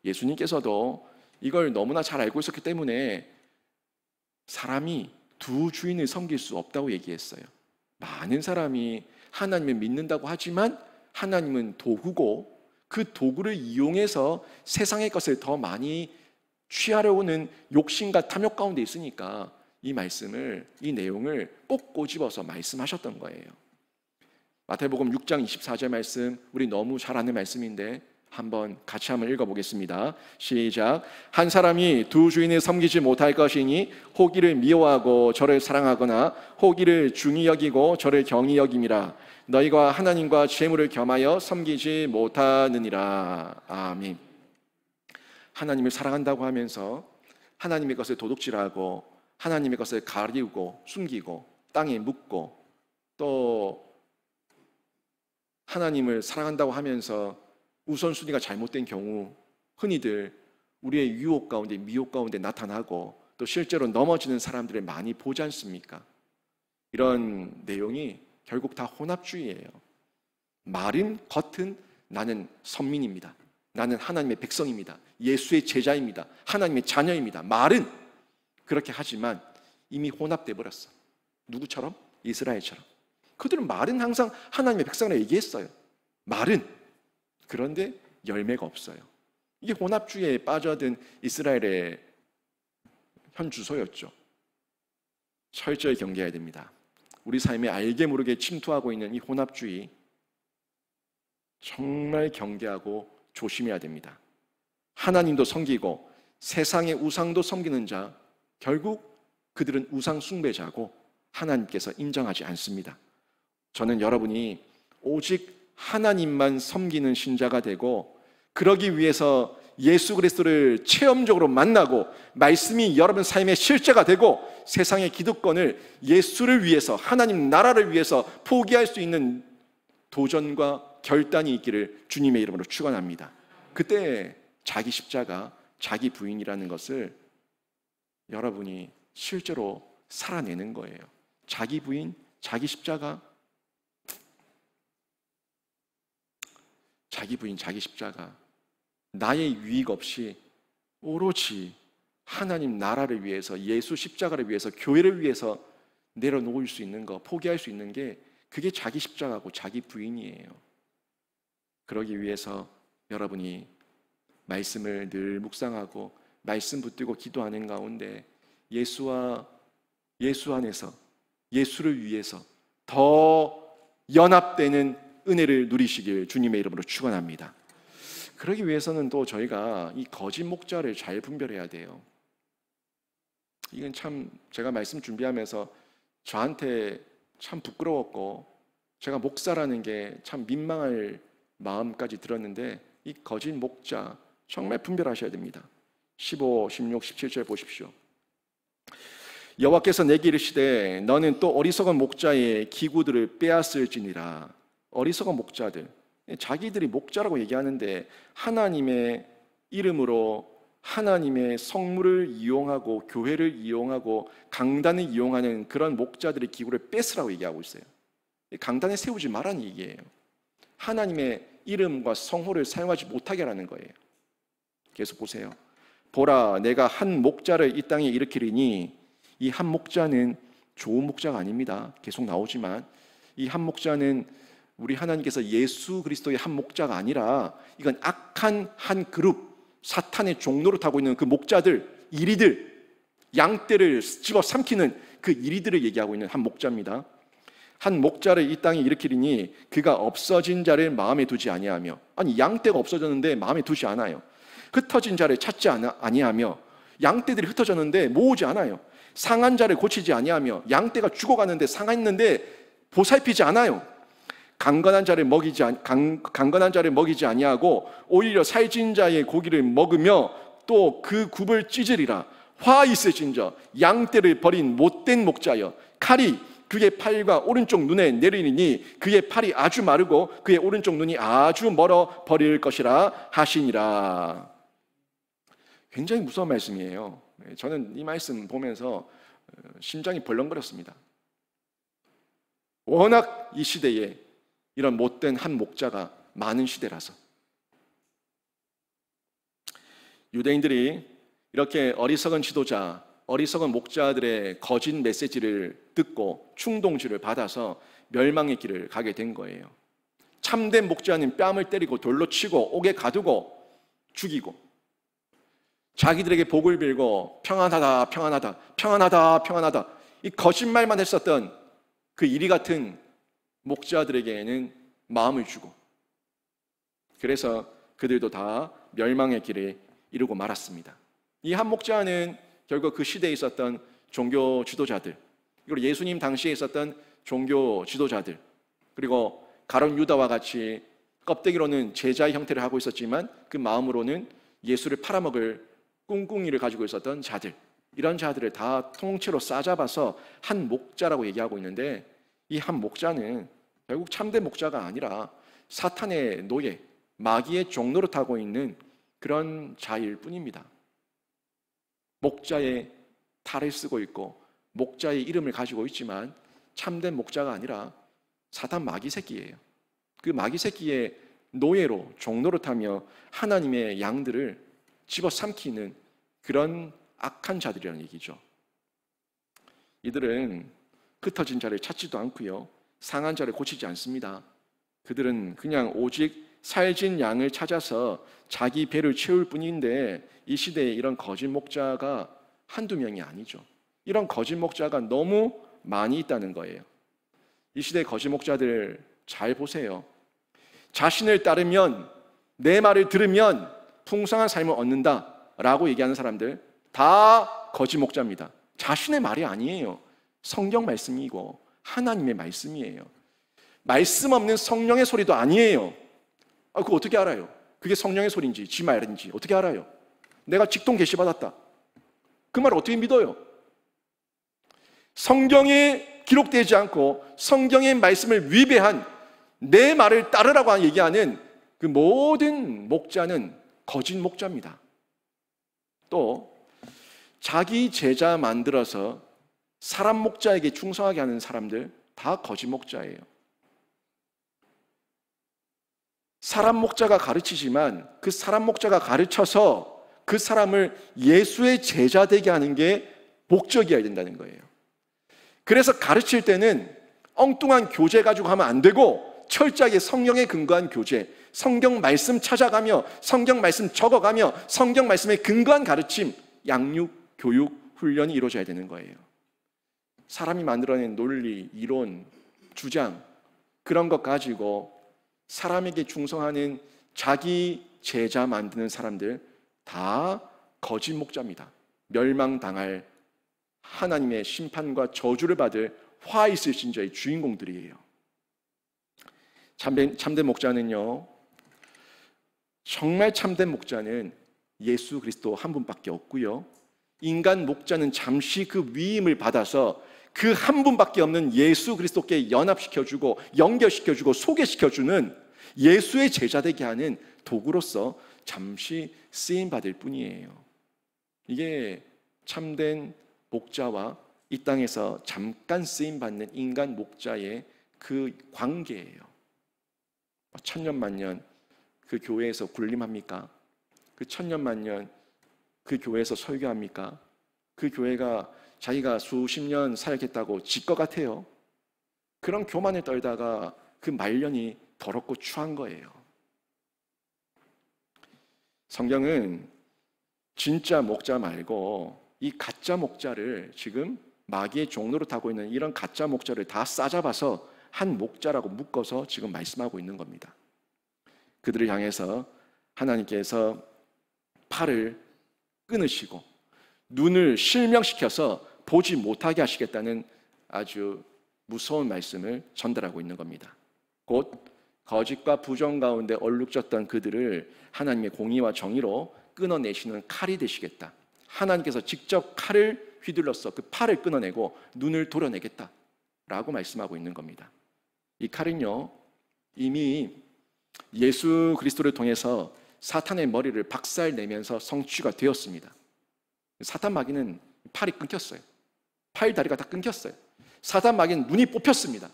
예수님께서도 이걸 너무나 잘 알고 있었기 때문에 사람이 두 주인을 섬길 수 없다고 얘기했어요. 많은 사람이 하나님을 믿는다고 하지만 하나님은 도구고 그 도구를 이용해서 세상의 것을 더 많이 취하려고는 욕심과 탐욕 가운데 있으니까 이 말씀을, 이 내용을 꼭 꼬집어서 말씀하셨던 거예요. 마태복음 6장 24절 말씀, 우리 너무 잘 아는 말씀인데 한번 같이 한번 읽어보겠습니다. 시작. 한 사람이 두 주인을 섬기지 못할 것이니 호기를 미워하고 저를 사랑하거나 호기를 중히 여기고 저를 경히 여김이라. 너희가 하나님과 재물을 겸하여 섬기지 못하느니라. 아멘. 하나님을 사랑한다고 하면서 하나님의 것을 도둑질하고 하나님의 것을 가리우고 숨기고 땅에 묻고, 또 하나님을 사랑한다고 하면서 우선순위가 잘못된 경우 흔히들 우리의 유혹 가운데, 미혹 가운데 나타나고 또 실제로 넘어지는 사람들을 많이 보지 않습니까? 이런 내용이 결국 다 혼합주의예요. 말은 겉은 나는 선민입니다, 나는 하나님의 백성입니다, 예수의 제자입니다, 하나님의 자녀입니다. 말은 그렇게 하지만 이미 혼합돼 버렸어. 누구처럼? 이스라엘처럼. 그들은 말은 항상 하나님의 백성이라고 얘기했어요. 말은. 그런데 열매가 없어요. 이게 혼합주의에 빠져든 이스라엘의 현 주소였죠. 철저히 경계해야 됩니다. 우리 삶에 알게 모르게 침투하고 있는 이 혼합주의, 정말 경계하고 조심해야 됩니다. 하나님도 섬기고 세상의 우상도 섬기는 자, 결국 그들은 우상 숭배자고 하나님께서 인정하지 않습니다. 저는 여러분이 오직 하나님만 섬기는 신자가 되고, 그러기 위해서 예수 그리스도를 체험적으로 만나고 말씀이 여러분 삶의 실제가 되고 세상의 기득권을 예수를 위해서, 하나님 나라를 위해서 포기할 수 있는 도전과 결단이 있기를 주님의 이름으로 축원합니다. 그때 자기 십자가, 자기 부인이라는 것을 여러분이 실제로 살아내는 거예요. 자기 부인, 자기 십자가, 자기 부인, 자기 십자가, 나의 유익 없이 오로지 하나님 나라를 위해서, 예수 십자가를 위해서, 교회를 위해서 내려놓을 수 있는 거, 포기할 수 있는 게 그게 자기 십자가고 자기 부인이에요. 그러기 위해서 여러분이 말씀을 늘 묵상하고 말씀 붙들고 기도하는 가운데 예수 안에서, 예수를 위해서 더 연합되는 은혜를 누리시길 주님의 이름으로 축원합니다. 그러기 위해서는 또 저희가 이 거짓 목자를 잘 분별해야 돼요. 이건 참 제가 말씀 준비하면서 저한테 참 부끄러웠고, 제가 목사라는 게 참 민망할 마음까지 들었는데, 이 거짓 목자 정말 분별하셔야 됩니다. 15, 16, 17절 보십시오. 여호와께서 내게 이르시되 너는 또 어리석은 목자의 기구들을 빼앗을지니라. 어리석은 목자들, 자기들이 목자라고 얘기하는데 하나님의 이름으로 하나님의 성물을 이용하고 교회를 이용하고 강단을 이용하는 그런 목자들의 기구를 뺏으라고 얘기하고 있어요. 강단에 세우지 말라는 얘기예요. 하나님의 이름과 성호를 사용하지 못하게 하라는 거예요. 계속 보세요. 보라, 내가 한 목자를 이 땅에 일으키리니, 이 한 목자는 좋은 목자가 아닙니다. 계속 나오지만 이 한 목자는 우리 하나님께서 예수 그리스도의 한 목자가 아니라 이건 악한 한 그룹, 사탄의 종로로 타고 있는 그 목자들, 이리들, 양떼를 집어삼키는 그 이리들을 얘기하고 있는 한 목자입니다. 한 목자를 이 땅에 일으키리니 그가 없어진 자를 마음에 두지 아니하며. 아니, 양떼가 없어졌는데 마음에 두지 않아요. 흩어진 자를 찾지 아니하며. 양떼들이 흩어졌는데 모으지 않아요. 상한 자를 고치지 아니하며. 양떼가 죽어가는데 상했는데 보살피지 않아요. 강건한 자를 먹이지 아니하고 오히려 살찐 자의 고기를 먹으며 또 그 굽을 찢으리라. 화 있으신저 양떼를 버린 못된 목자여, 칼이 그의 팔과 오른쪽 눈에 내리니 그의 팔이 아주 마르고 그의 오른쪽 눈이 아주 멀어 버릴 것이라 하시니라. 굉장히 무서운 말씀이에요. 저는 이 말씀 보면서 심장이 벌렁거렸습니다. 워낙 이 시대에 이런 못된 한 목자가 많은 시대라서. 유대인들이 이렇게 어리석은 지도자, 어리석은 목자들의 거짓 메시지를 듣고 충동질을 받아서 멸망의 길을 가게 된 거예요. 참된 목자는 뺨을 때리고 돌로 치고 옥에 가두고 죽이고, 자기들에게 복을 빌고 평안하다, 평안하다, 평안하다, 평안하다, 이 거짓말만 했었던 그 이리 같은 목자들에게는 마음을 주고, 그래서 그들도 다 멸망의 길에 이르고 말았습니다. 이 한 목자는 결국 그 시대에 있었던 종교 지도자들, 그리고 예수님 당시에 있었던 종교 지도자들, 그리고 가룟 유다와 같이 껍데기로는 제자의 형태를 하고 있었지만 그 마음으로는 예수를 팔아먹을 꿍꿍이를 가지고 있었던 자들, 이런 자들을 다 통째로 싸잡아서 한 목자라고 얘기하고 있는데, 이 한 목자는 결국 참된 목자가 아니라 사탄의 노예, 마귀의 종로를 타고 있는 그런 자일 뿐입니다. 목자의 탈을 쓰고 있고 목자의 이름을 가지고 있지만 참된 목자가 아니라 사탄 마귀 새끼예요. 그 마귀 새끼의 노예로 종로를 타며 하나님의 양들을 집어삼키는 그런 악한 자들이라는 얘기죠. 이들은 흩어진 자를 찾지도 않고요, 상한 자를 고치지 않습니다. 그들은 그냥 오직 살찐 양을 찾아서 자기 배를 채울 뿐인데, 이 시대에 이런 거짓 목자가 한두 명이 아니죠. 이런 거짓 목자가 너무 많이 있다는 거예요. 이 시대의 거짓 목자들 잘 보세요. 자신을 따르면, 내 말을 들으면 풍성한 삶을 얻는다라고 얘기하는 사람들 다 거짓 목자입니다. 자신의 말이 아니에요. 성경 말씀이고 하나님의 말씀이에요. 말씀 없는 성령의 소리도 아니에요. 그거 어떻게 알아요? 그게 성령의 소리인지 지 말인지 어떻게 알아요? 내가 직통 계시받았다. 그 말을 어떻게 믿어요? 성경에 기록되지 않고 성경의 말씀을 위배한 내 말을 따르라고 얘기하는 그 모든 목자는 거짓 목자입니다. 또 자기 제자 만들어서 사람 목자에게 충성하게 하는 사람들 다 거짓 목자예요. 사람 목자가 가르치지만 그 사람 목자가 가르쳐서 그 사람을 예수의 제자 되게 하는 게 목적이어야 된다는 거예요. 그래서 가르칠 때는 엉뚱한 교재 가지고 하면 안 되고 철저하게 성경에 근거한 교재, 성경 말씀 찾아가며 성경 말씀 적어가며 성경 말씀에 근거한 가르침, 양육, 교육, 훈련이 이루어져야 되는 거예요. 사람이 만들어낸 논리, 이론, 주장 그런 것 가지고 사람에게 충성하는 자기 제자 만드는 사람들 다 거짓 목자입니다. 멸망당할 하나님의 심판과 저주를 받을 화 있을 신자의 주인공들이에요. 참된 목자는요, 정말 참된 목자는 예수 그리스도 한 분밖에 없고요, 인간 목자는 잠시 그 위임을 받아서 그 한 분밖에 없는 예수 그리스도께 연합시켜주고 연결시켜주고 소개시켜주는 예수의 제자되게 하는 도구로서 잠시 쓰임받을 뿐이에요. 이게 참된 목자와 이 땅에서 잠깐 쓰임받는 인간 목자의 그 관계예요. 천년만년 그 교회에서 군림합니까? 그 천년만년 그 교회에서 설교합니까? 그 교회가 자기가 수십 년 살겠다고 질 것 같아요. 그런 교만을 떨다가 그 말년이 더럽고 추한 거예요. 성경은 진짜 목자 말고 이 가짜 목자를 지금 마귀의 종로로 타고 있는 이런 가짜 목자를 다 싸잡아서 한 목자라고 묶어서 지금 말씀하고 있는 겁니다. 그들을 향해서 하나님께서 팔을 끊으시고 눈을 실명시켜서 보지 못하게 하시겠다는 아주 무서운 말씀을 전달하고 있는 겁니다. 곧 거짓과 부정 가운데 얼룩졌던 그들을 하나님의 공의와 정의로 끊어내시는 칼이 되시겠다. 하나님께서 직접 칼을 휘둘러서 그 팔을 끊어내고 눈을 도려내겠다라고 말씀하고 있는 겁니다. 이 칼은요, 이미 예수 그리스도를 통해서 사탄의 머리를 박살내면서 성취가 되었습니다. 사탄 마귀는 팔이 끊겼어요. 팔, 다리가 다 끊겼어요. 사탄 마귀는 눈이 뽑혔습니다.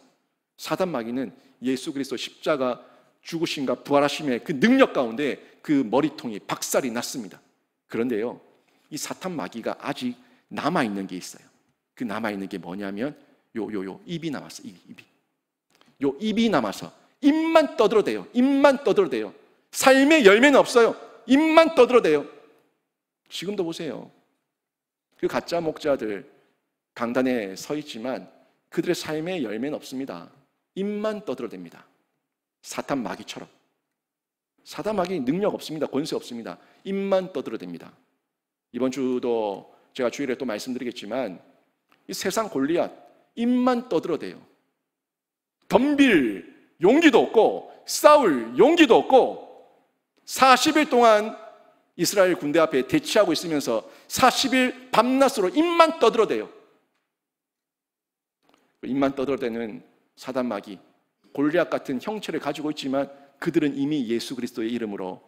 사탄 마귀는 예수 그리스도 십자가 죽으심과 부활하심의 그 능력 가운데 그 머리통이 박살이 났습니다. 그런데요, 이 사탄 마귀가 아직 남아있는 게 있어요. 그 남아있는 게 뭐냐면 요 입이 남았어요. 입이. 요 입이 남아서 입만 떠들어대요. 입만 떠들어대요. 삶의 열매는 없어요. 입만 떠들어대요. 지금도 보세요. 그 가짜 목자들 강단에 서 있지만 그들의 삶의 열매는 없습니다. 입만 떠들어댑니다. 사탄 마귀처럼. 사탄 마귀 능력 없습니다. 권세 없습니다. 입만 떠들어댑니다. 이번 주도 제가 주일에 또 말씀드리겠지만 이 세상 골리앗 입만 떠들어대요. 덤빌 용기도 없고 싸울 용기도 없고 40일 동안 이스라엘 군대 앞에 대치하고 있으면서 40일 밤낮으로 입만 떠들어대요. 입만 떠들어대는 사단 마귀, 골리앗 같은 형체를 가지고 있지만 그들은 이미 예수 그리스도의 이름으로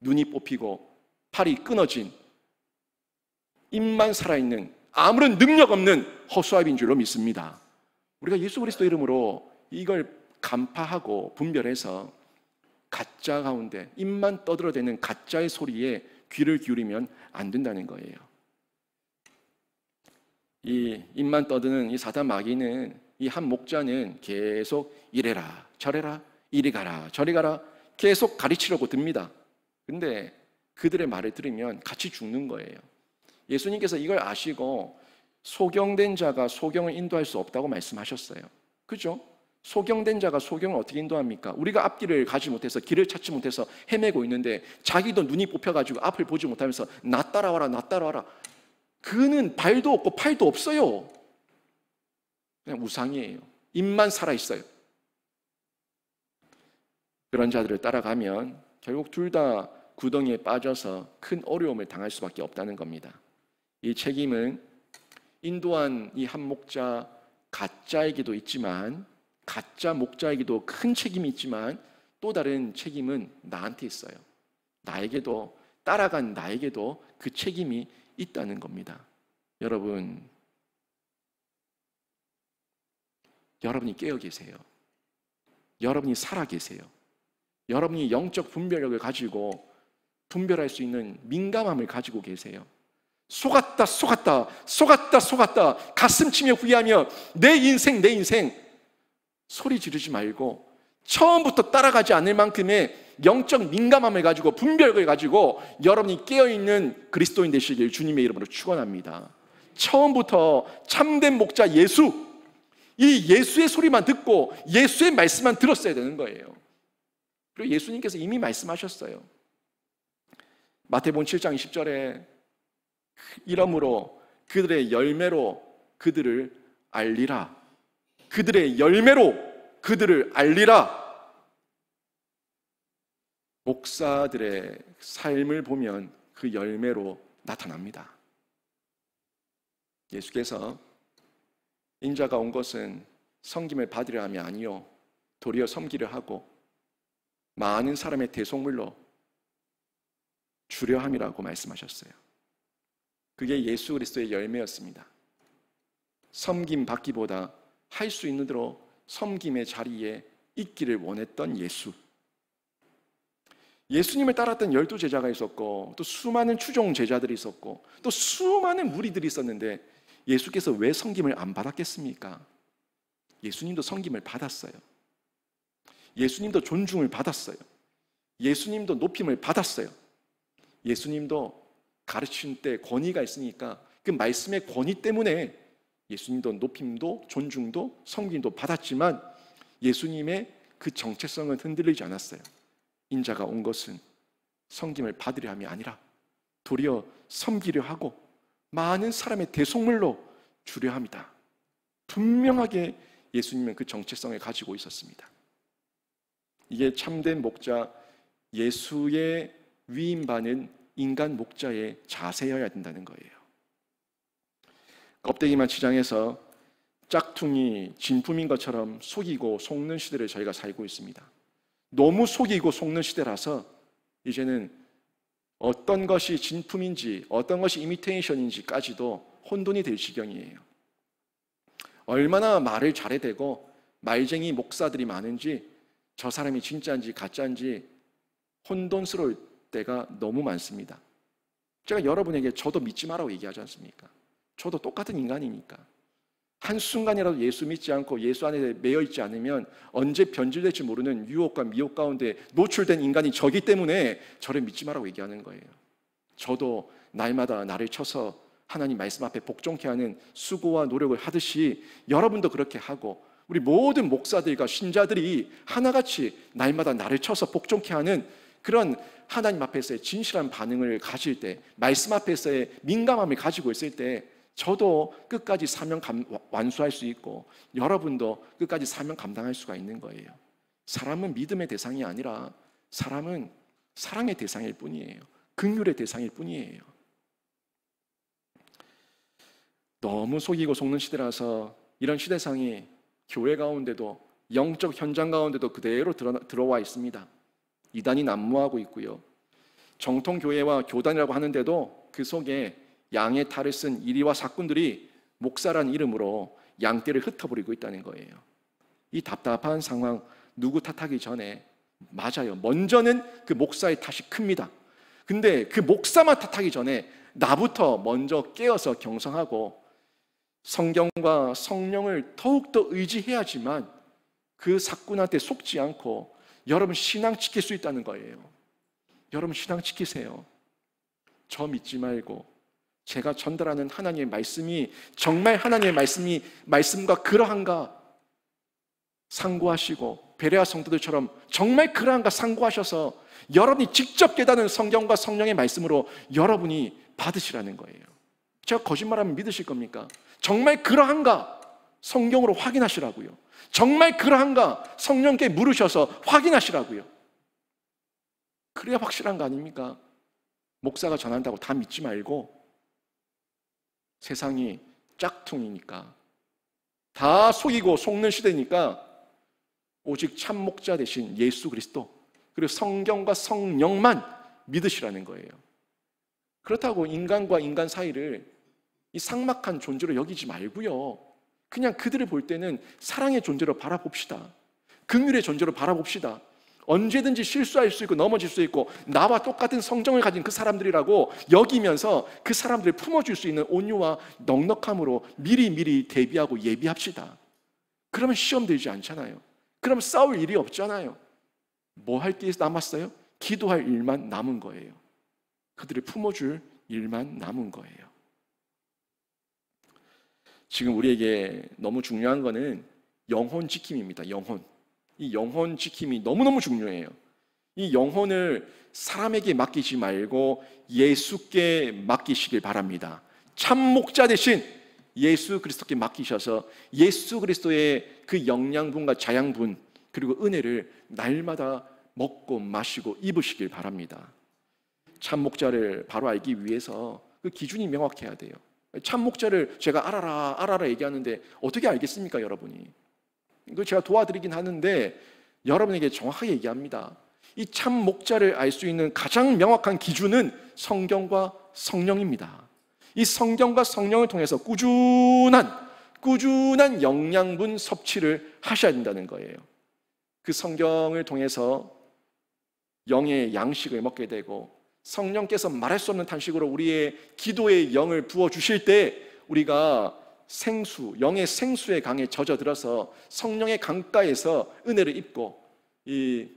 눈이 뽑히고 팔이 끊어진 입만 살아있는 아무런 능력 없는 허수아비인 줄로 믿습니다. 우리가 예수 그리스도 이름으로 이걸 간파하고 분별해서 가짜 가운데 입만 떠들어대는 가짜의 소리에 귀를 기울이면 안 된다는 거예요. 이 입만 떠드는 이 사단 마귀는 이 한 목자는 계속 이래라 저래라 이리 가라 저리 가라 계속 가르치려고 듭니다. 근데 그들의 말을 들으면 같이 죽는 거예요. 예수님께서 이걸 아시고 소경된 자가 소경을 인도할 수 없다고 말씀하셨어요. 그죠? 소경된 자가 소경을 어떻게 인도합니까? 우리가 앞길을 가지 못해서 길을 찾지 못해서 헤매고 있는데 자기도 눈이 뽑혀가지고 앞을 보지 못하면서 나 따라와라 나 따라와라. 그는 발도 없고 팔도 없어요. 그냥 우상이에요. 입만 살아있어요. 그런 자들을 따라가면 결국 둘 다 구덩이에 빠져서 큰 어려움을 당할 수밖에 없다는 겁니다. 이 책임은 인도한 이 한 목자 가짜에게도 있지만, 가짜 목자에게도 큰 책임이 있지만 또 다른 책임은 나한테 있어요. 나에게도, 따라간 나에게도 그 책임이 있다는 겁니다. 여러분이 깨어 계세요. 여러분이 살아 계세요. 여러분이 영적 분별력을 가지고 분별할 수 있는 민감함을 가지고 계세요. 속았다 속았다 속았다 속았다 가슴 치며 후회하며 내 인생 소리 지르지 말고 처음부터 따라가지 않을 만큼의 영적 민감함을 가지고 분별력을 가지고 여러분이 깨어있는 그리스도인 되시길 주님의 이름으로 축원합니다. 처음부터 참된 목자 예수, 이 예수의 소리만 듣고 예수의 말씀만 들었어야 되는 거예요. 그리고 예수님께서 이미 말씀하셨어요. 마태복음 7장 20절에 이러므로 그들의 열매로 그들을 알리라. 그들의 열매로 그들을 알리라. 목사들의 삶을 보면 그 열매로 나타납니다. 예수께서 인자가 온 것은 섬김을 받으려 함이 아니요 도리어 섬기려 하고 많은 사람의 대속물로 주려 함이라고 말씀하셨어요. 그게 예수 그리스도의 열매였습니다. 섬김 받기보다 할 수 있는 대로 섬김의 자리에 있기를 원했던 예수. 예수님을 따랐던 12제자가 있었고 또 수많은 추종 제자들이 있었고 또 수많은 무리들이 있었는데 예수께서 왜 섬김을 안 받았겠습니까? 예수님도 섬김을 받았어요. 예수님도 존중을 받았어요. 예수님도 높임을 받았어요. 예수님도 가르치는 때 권위가 있으니까 그 말씀의 권위 때문에 예수님도 높임도 존중도 섬김도 받았지만 예수님의 그 정체성은 흔들리지 않았어요. 인자가 온 것은 섬김을 받으려 함이 아니라 도리어 섬기려 하고 많은 사람의 대속물로 주려 합니다. 분명하게 예수님은 그 정체성을 가지고 있었습니다. 이게 참된 목자 예수의 위임받는 인간 목자의 자세여야 된다는 거예요. 껍데기만 치장해서 짝퉁이 진품인 것처럼 속이고 속는 시대를 저희가 살고 있습니다. 너무 속이고 속는 시대라서 이제는 어떤 것이 진품인지 어떤 것이 이미테이션인지까지도 혼돈이 될 지경이에요. 얼마나 말을 잘해대고 말쟁이 목사들이 많은지 저 사람이 진짜인지 가짜인지 혼돈스러울 때가 너무 많습니다. 제가 여러분에게 저도 믿지 마라고 얘기하지 않습니까? 저도 똑같은 인간이니까. 한순간이라도 예수 믿지 않고 예수 안에 매여 있지 않으면 언제 변질될지 모르는 유혹과 미혹 가운데 노출된 인간이 저기 때문에 저를 믿지 마라고 얘기하는 거예요. 저도 날마다 나를 쳐서 하나님 말씀 앞에 복종케 하는 수고와 노력을 하듯이 여러분도 그렇게 하고 우리 모든 목사들과 신자들이 하나같이 날마다 나를 쳐서 복종케 하는 그런 하나님 앞에서의 진실한 반응을 가질 때, 말씀 앞에서의 민감함을 가지고 있을 때 저도 끝까지 사명 완수할 수 있고 여러분도 끝까지 사명 감당할 수가 있는 거예요. 사람은 믿음의 대상이 아니라 사람은 사랑의 대상일 뿐이에요. 긍휼의 대상일 뿐이에요. 너무 속이고 속는 시대라서 이런 시대상이 교회 가운데도 영적 현장 가운데도 그대로 들어와 있습니다. 이단이 난무하고 있고요. 정통교회와 교단이라고 하는데도 그 속에 양의 탈을 쓴 이리와 사꾼들이 목사란 이름으로 양떼를 흩어버리고 있다는 거예요. 이 답답한 상황 누구 탓하기 전에 맞아요. 먼저는 그 목사의 탓이 큽니다. 근데 그 목사만 탓하기 전에 나부터 먼저 깨어서 경성하고 성경과 성령을 더욱더 의지해야지만 그 사꾼한테 속지 않고 여러분 신앙 지킬 수 있다는 거예요. 여러분 신앙 지키세요. 저 믿지 말고 제가 전달하는 하나님의 말씀이 정말 하나님의 말씀과 그러한가 상고하시고, 베레아 성도들처럼 정말 그러한가 상고하셔서 여러분이 직접 깨닫는 성경과 성령의 말씀으로 여러분이 받으시라는 거예요. 제가 거짓말하면 믿으실 겁니까? 정말 그러한가 성경으로 확인하시라고요. 정말 그러한가 성령께 물으셔서 확인하시라고요. 그래야 확실한 거 아닙니까? 목사가 전한다고 다 믿지 말고, 세상이 짝퉁이니까, 다 속이고 속는 시대니까 오직 참 목자 되신 예수 그리스도, 그리고 성경과 성령만 믿으시라는 거예요. 그렇다고 인간과 인간 사이를 이 삭막한 존재로 여기지 말고요, 그냥 그들을 볼 때는 사랑의 존재로 바라봅시다. 긍휼의 존재로 바라봅시다. 언제든지 실수할 수 있고 넘어질 수 있고 나와 똑같은 성정을 가진 그 사람들이라고 여기면서 그 사람들을 품어줄 수 있는 온유와 넉넉함으로 미리 대비하고 예비합시다. 그러면 시험 들지 않잖아요. 그럼 싸울 일이 없잖아요. 뭐 할 게 남았어요? 기도할 일만 남은 거예요. 그들을 품어줄 일만 남은 거예요. 지금 우리에게 너무 중요한 거는 영혼 지킴입니다. 영혼. 이 영혼 지킴이 너무너무 중요해요. 이 영혼을 사람에게 맡기지 말고 예수께 맡기시길 바랍니다. 참 목자 대신 예수 그리스도께 맡기셔서 예수 그리스도의 그 영양분과 자양분 그리고 은혜를 날마다 먹고 마시고 입으시길 바랍니다. 참 목자를 바로 알기 위해서 그 기준이 명확해야 돼요. 참 목자를 제가 알아라 얘기하는데 어떻게 알겠습니까, 여러분이? 이거 제가 도와드리긴 하는데 여러분에게 정확하게 얘기합니다. 이 참 목자를 알 수 있는 가장 명확한 기준은 성경과 성령입니다. 이 성경과 성령을 통해서 꾸준한 영양분 섭취를 하셔야 된다는 거예요. 그 성경을 통해서 영의 양식을 먹게 되고, 성령께서 말할 수 없는 탄식으로 우리의 기도의 영을 부어주실 때 우리가 영의 생수의 강에 젖어들어서 성령의 강가에서 은혜를 입고 이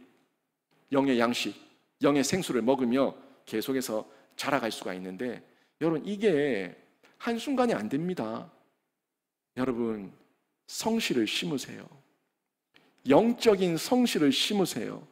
영의 양식, 영의 생수를 먹으며 계속해서 자라갈 수가 있는데, 여러분 이게 한순간에 안 됩니다. 여러분 성실을 심으세요. 영적인 성실을 심으세요.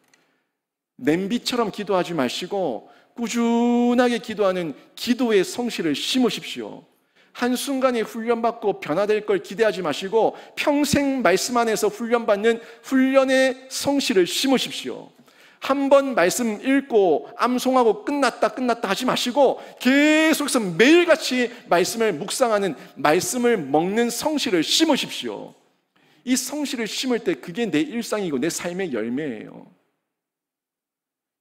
냄비처럼 기도하지 마시고 꾸준하게 기도하는 기도의 성실을 심으십시오. 한순간에 훈련받고 변화될 걸 기대하지 마시고 평생 말씀 안에서 훈련받는 훈련의 성실을 심으십시오. 한 번 말씀 읽고 암송하고 끝났다 하지 마시고 계속해서 매일같이 말씀을 묵상하는, 말씀을 먹는 성실을 심으십시오. 이 성실을 심을 때 그게 내 일상이고 내 삶의 열매예요.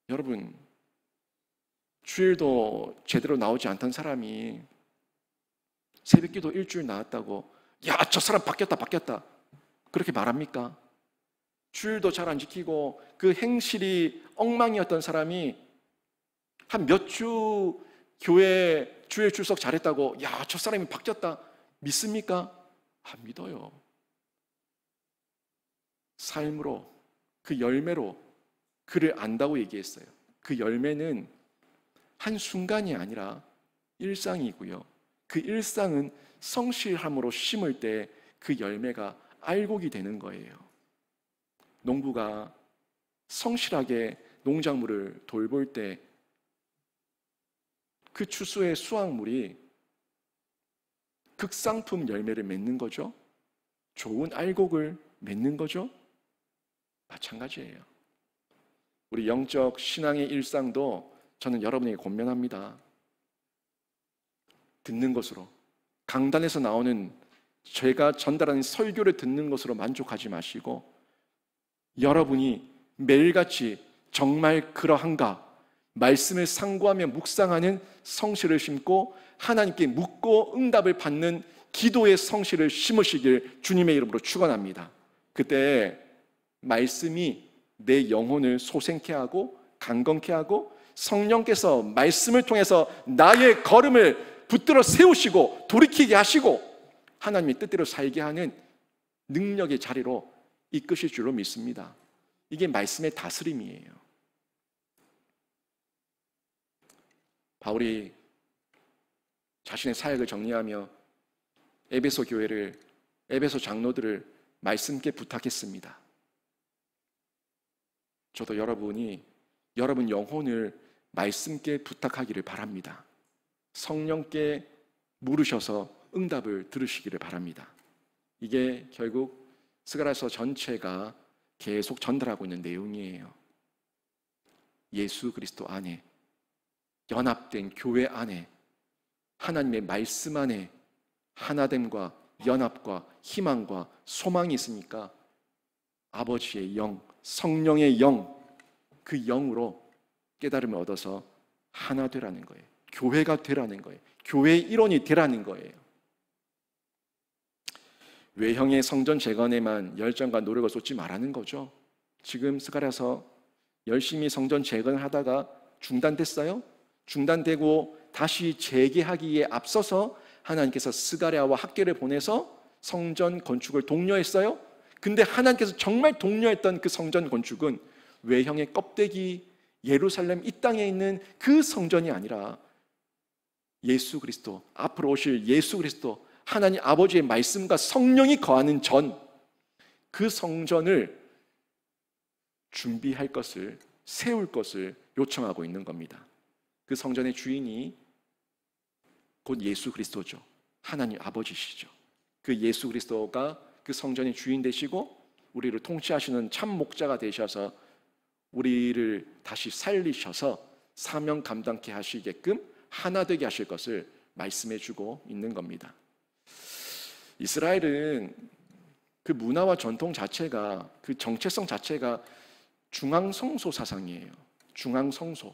여러분, 주일도 제대로 나오지 않던 사람이 새벽기도 일주일 나왔다고 야, 저 사람 바뀌었다 그렇게 말합니까? 주일도 잘 안 지키고 그 행실이 엉망이었던 사람이 한 몇 주 교회 주일 출석 잘했다고 야, 저 사람이 바뀌었다 믿습니까? 안 믿어요. 삶으로, 그 열매로 그를 안다고 얘기했어요. 그 열매는 한순간이 아니라 일상이고요. 그 일상은 성실함으로 심을 때 그 열매가 알곡이 되는 거예요. 농부가 성실하게 농작물을 돌볼 때 그 추수의 수확물이 극상품 열매를 맺는 거죠. 좋은 알곡을 맺는 거죠. 마찬가지예요. 우리 영적 신앙의 일상도 저는 여러분에게 권면합니다. 듣는 것으로, 강단에서 나오는 제가 전달하는 설교를 듣는 것으로 만족하지 마시고 여러분이 매일같이 정말 그러한가 말씀을 상고하며 묵상하는 성실을 심고 하나님께 묻고 응답을 받는 기도의 성실을 심으시길 주님의 이름으로 축원합니다. 그때 말씀이 내 영혼을 소생케 하고 강건케 하고 성령께서 말씀을 통해서 나의 걸음을 붙들어 세우시고 돌이키게 하시고 하나님의 뜻대로 살게 하는 능력의 자리로 이끄실 줄로 믿습니다. 이게 말씀의 다스림이에요. 바울이 자신의 사역을 정리하며 에베소 교회를, 에베소 장로들을 말씀께 부탁했습니다. 저도 여러분이 여러분 영혼을 말씀께 부탁하기를 바랍니다. 성령께 물으셔서 응답을 들으시기를 바랍니다. 이게 결국 스가랴서 전체가 계속 전달하고 있는 내용이에요. 예수 그리스도 안에, 연합된 교회 안에, 하나님의 말씀 안에 하나됨과 연합과 희망과 소망이 있으니까 아버지의 영, 성령의 영, 그 영으로 깨달음을 얻어서 하나 되라는 거예요. 교회가 되라는 거예요. 교회의 일원이 되라는 거예요. 외형의 성전 재건에만 열정과 노력을 쏟지 말라는 거죠. 지금 스가랴서 열심히 성전 재건을 하다가 중단됐어요. 중단되고 다시 재개하기에 앞서서 하나님께서 스가랴와 학개를 보내서 성전 건축을 독려했어요. 근데 하나님께서 정말 독려했던 그 성전 건축은 외형의 껍데기 예루살렘 이 땅에 있는 그 성전이 아니라 예수 그리스도, 앞으로 오실 예수 그리스도, 하나님 아버지의 말씀과 성령이 거하는 전, 그 성전을 준비할 것을, 세울 것을 요청하고 있는 겁니다. 그 성전의 주인이 곧 예수 그리스도죠. 하나님 아버지시죠. 그 예수 그리스도가 그 성전의 주인 되시고 우리를 통치하시는 참 목자가 되셔서 우리를 다시 살리셔서 사명 감당케 하시게끔 하나 되게 하실 것을 말씀해 주고 있는 겁니다. 이스라엘은 그 문화와 전통 자체가, 그 정체성 자체가 중앙성소 사상이에요. 중앙성소,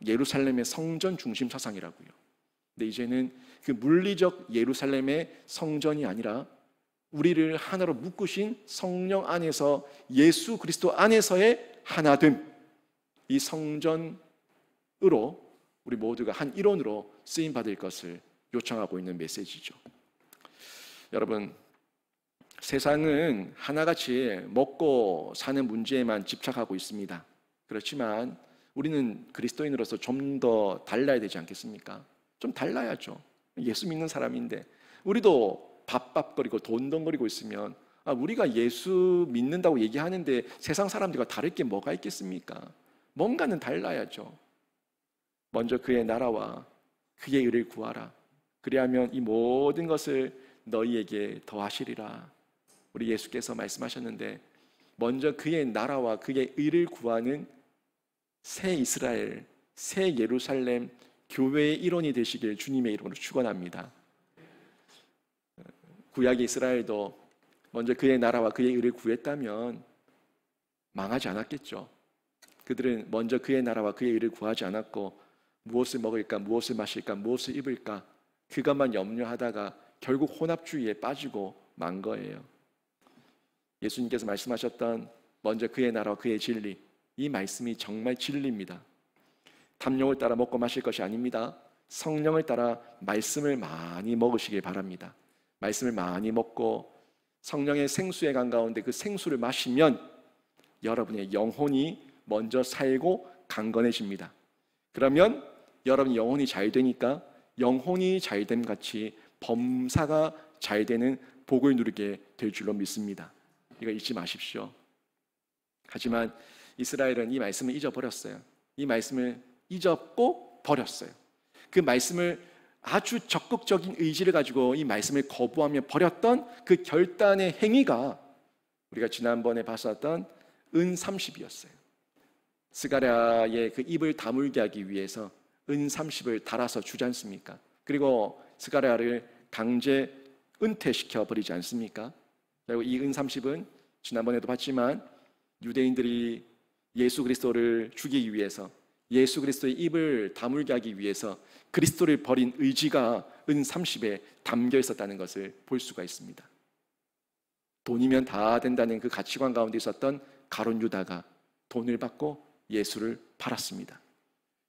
예루살렘의 성전 중심 사상이라고요. 근데 이제는 그 물리적 예루살렘의 성전이 아니라 우리를 하나로 묶으신 성령 안에서, 예수 그리스도 안에서의 하나됨, 이 성전으로 우리 모두가 한 일원으로 쓰임받을 것을 요청하고 있는 메시지죠. 여러분, 세상은 하나같이 먹고 사는 문제에만 집착하고 있습니다. 그렇지만 우리는 그리스도인으로서 좀 더 달라야 되지 않겠습니까? 좀 달라야죠. 예수 믿는 사람인데 우리도 밥밥거리고 돈돈거리고 있으면 우리가 예수 믿는다고 얘기하는데 세상 사람들과 다를 게 뭐가 있겠습니까? 뭔가는 달라야죠. 먼저 그의 나라와 그의 의를 구하라. 그리하면 이 모든 것을 너희에게 더하시리라. 우리 예수께서 말씀하셨는데 먼저 그의 나라와 그의 의를 구하는 새 이스라엘, 새 예루살렘 교회의 일원이 되시길 주님의 이름으로 축원합니다. 구약의 이스라엘도 먼저 그의 나라와 그의 의를 구했다면 망하지 않았겠죠. 그들은 먼저 그의 나라와 그의 의를 구하지 않았고 무엇을 먹을까, 무엇을 마실까, 무엇을 입을까 그것만 염려하다가 결국 혼합주의에 빠지고 만 거예요. 예수님께서 말씀하셨던 먼저 그의 나라와 그의 진리, 이 말씀이 정말 진리입니다. 탐욕을 따라 먹고 마실 것이 아닙니다. 성령을 따라 말씀을 많이 먹으시길 바랍니다. 말씀을 많이 먹고 성령의 생수의 강 가운데 그 생수를 마시면 여러분의 영혼이 먼저 살고 강건해집니다. 그러면 여러분 영혼이 잘 되니까 영혼이 잘됨 같이 범사가 잘 되는 복을 누리게 될 줄로 믿습니다. 이거 잊지 마십시오. 하지만 이스라엘은 이 말씀을 잊어버렸어요. 이 말씀을 잊었고 버렸어요. 그 말씀을 아주 적극적인 의지를 가지고 이 말씀을 거부하며 버렸던 그 결단의 행위가 우리가 지난번에 봤었던 은 30이었어요. 스가랴의 그 입을 다물게 하기 위해서 은 30을 달아서 주지 않습니까? 그리고 스가랴를 강제 은퇴시켜 버리지 않습니까? 그리고 이 은 30은 지난번에도 봤지만 유대인들이 예수 그리스도를 죽이기 위해서, 예수 그리스도의 입을 다물게 하기 위해서 그리스도를 버린 의지가 은 30에 담겨 있었다는 것을 볼 수가 있습니다. 돈이면 다 된다는 그 가치관 가운데 있었던 가룟 유다가 돈을 받고 예수를 팔았습니다.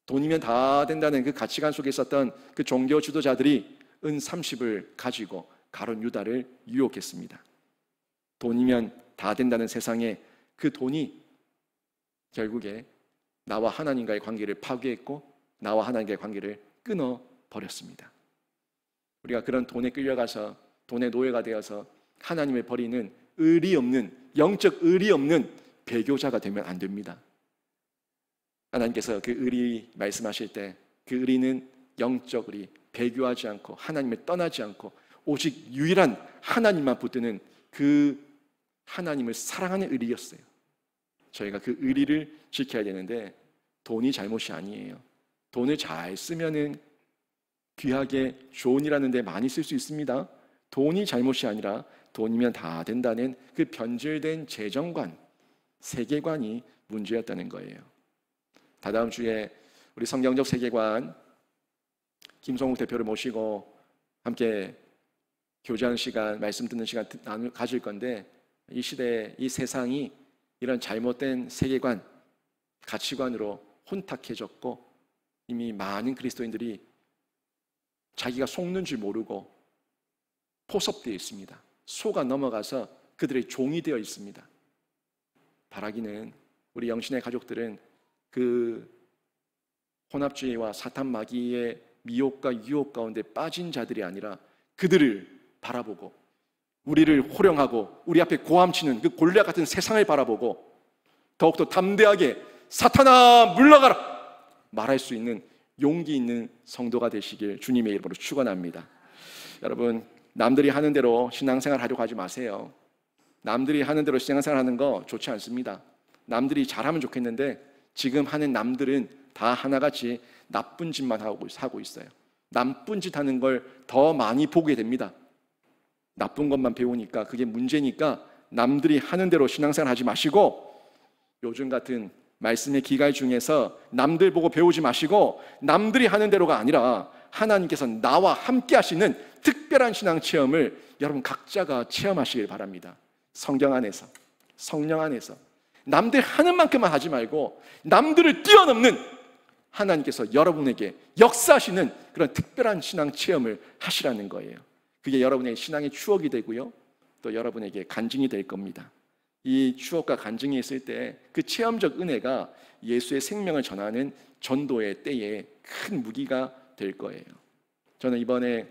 돈이면 다 된다는 그 가치관 속에 있었던 그 종교 지도자들이 은 30을 가지고 가룟 유다를 유혹했습니다. 돈이면 다 된다는 세상에 그 돈이 결국에 나와 하나님과의 관계를 파괴했고 나와 하나님과의 관계를 끊어버렸습니다. 우리가 그런 돈에 끌려가서 돈의 노예가 되어서 하나님을 버리는 의리 없는, 영적 의리 없는 배교자가 되면 안 됩니다. 하나님께서 그 의리 말씀하실 때 그 의리는 영적 의리, 배교하지 않고 하나님을 떠나지 않고 오직 유일한 하나님만 붙드는 그 하나님을 사랑하는 의리였어요. 저희가 그 의리를 지켜야 되는데 돈이 잘못이 아니에요. 돈을 잘 쓰면은 귀하게 좋은 일 하는데 많이 쓸 수 있습니다. 돈이 잘못이 아니라 돈이면 다 된다는 그 변질된 재정관, 세계관이 문제였다는 거예요. 다다음 주에 우리 성경적 세계관 김성욱 대표를 모시고 함께 교제하는 시간, 말씀 듣는 시간 가질 건데, 이 시대에 이 세상이 이런 잘못된 세계관, 가치관으로 혼탁해졌고 이미 많은 그리스도인들이 자기가 속는 줄 모르고 포섭되어 있습니다. 속아 넘어가서 그들의 종이 되어 있습니다. 바라기는 우리 영신의 가족들은 그 혼합주의와 사탄 마귀의 미혹과 유혹 가운데 빠진 자들이 아니라 그들을 바라보고 우리를 호령하고 우리 앞에 고함치는 그 골리앗 같은 세상을 바라보고 더욱더 담대하게 사탄아 물러가라 말할 수 있는 용기 있는 성도가 되시길 주님의 이름으로 축원합니다. 여러분, 남들이 하는 대로 신앙생활 하려고 하지 마세요. 남들이 하는 대로 신앙생활 하는 거 좋지 않습니다. 남들이 잘하면 좋겠는데 지금 하는 남들은 다 하나같이 나쁜 짓만 하고 있어요. 나쁜 짓 하는 걸 더 많이 보게 됩니다. 나쁜 것만 배우니까 그게 문제니까 남들이 하는 대로 신앙생활 하지 마시고 요즘 같은 말씀의 기갈 중에서 남들 보고 배우지 마시고 남들이 하는 대로가 아니라 하나님께서 나와 함께 하시는 특별한 신앙 체험을 여러분 각자가 체험하시길 바랍니다. 성경 안에서, 성령 안에서 남들 하는 만큼만 하지 말고 남들을 뛰어넘는 하나님께서 여러분에게 역사하시는 그런 특별한 신앙 체험을 하시라는 거예요. 그게 여러분의 신앙의 추억이 되고요, 또 여러분에게 간증이 될 겁니다. 이 추억과 간증이 있을 때 그 체험적 은혜가 예수의 생명을 전하는 전도의 때에 큰 무기가 될 거예요. 저는 이번에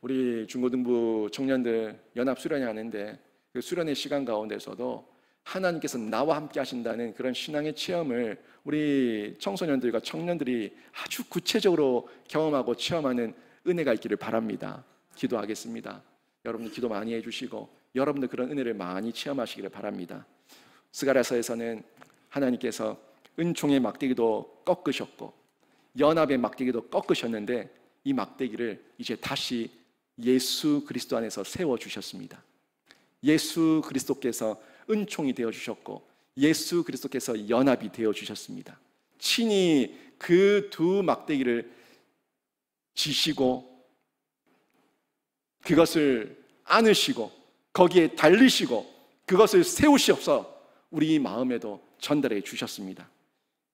우리 중고등부 청년들 연합 수련회 하는데 그 수련회 시간 가운데서도 하나님께서 나와 함께 하신다는 그런 신앙의 체험을 우리 청소년들과 청년들이 아주 구체적으로 경험하고 체험하는 은혜가 있기를 바랍니다. 기도하겠습니다. 여러분들 기도 많이 해주시고 여러분들 그런 은혜를 많이 체험하시기를 바랍니다. 스가랴서에서는 하나님께서 은총의 막대기도 꺾으셨고 연합의 막대기도 꺾으셨는데 이 막대기를 이제 다시 예수 그리스도 안에서 세워주셨습니다. 예수 그리스도께서 은총이 되어주셨고 예수 그리스도께서 연합이 되어주셨습니다. 친히 그 두 막대기를 지시고 그것을 안으시고 거기에 달리시고 그것을 세우시옵소서 우리 마음에도 전달해 주셨습니다.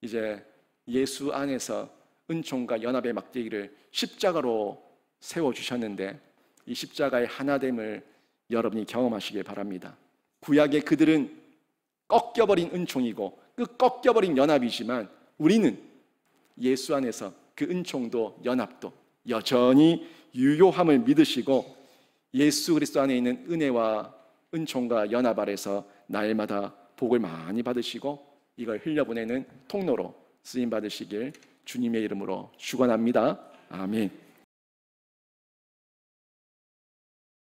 이제 예수 안에서 은총과 연합의 막대기를 십자가로 세워주셨는데 이 십자가의 하나됨을 여러분이 경험하시길 바랍니다. 구약의 그들은 꺾여버린 은총이고 그 꺾여버린 연합이지만 우리는 예수 안에서 그 은총도 연합도 여전히 유효함을 믿으시고 예수 그리스도 안에 있는 은혜와 은총과 연합 아래서 날마다 복을 많이 받으시고 이걸 흘려보내는 통로로 쓰임받으시길 주님의 이름으로 축원합니다. 아멘.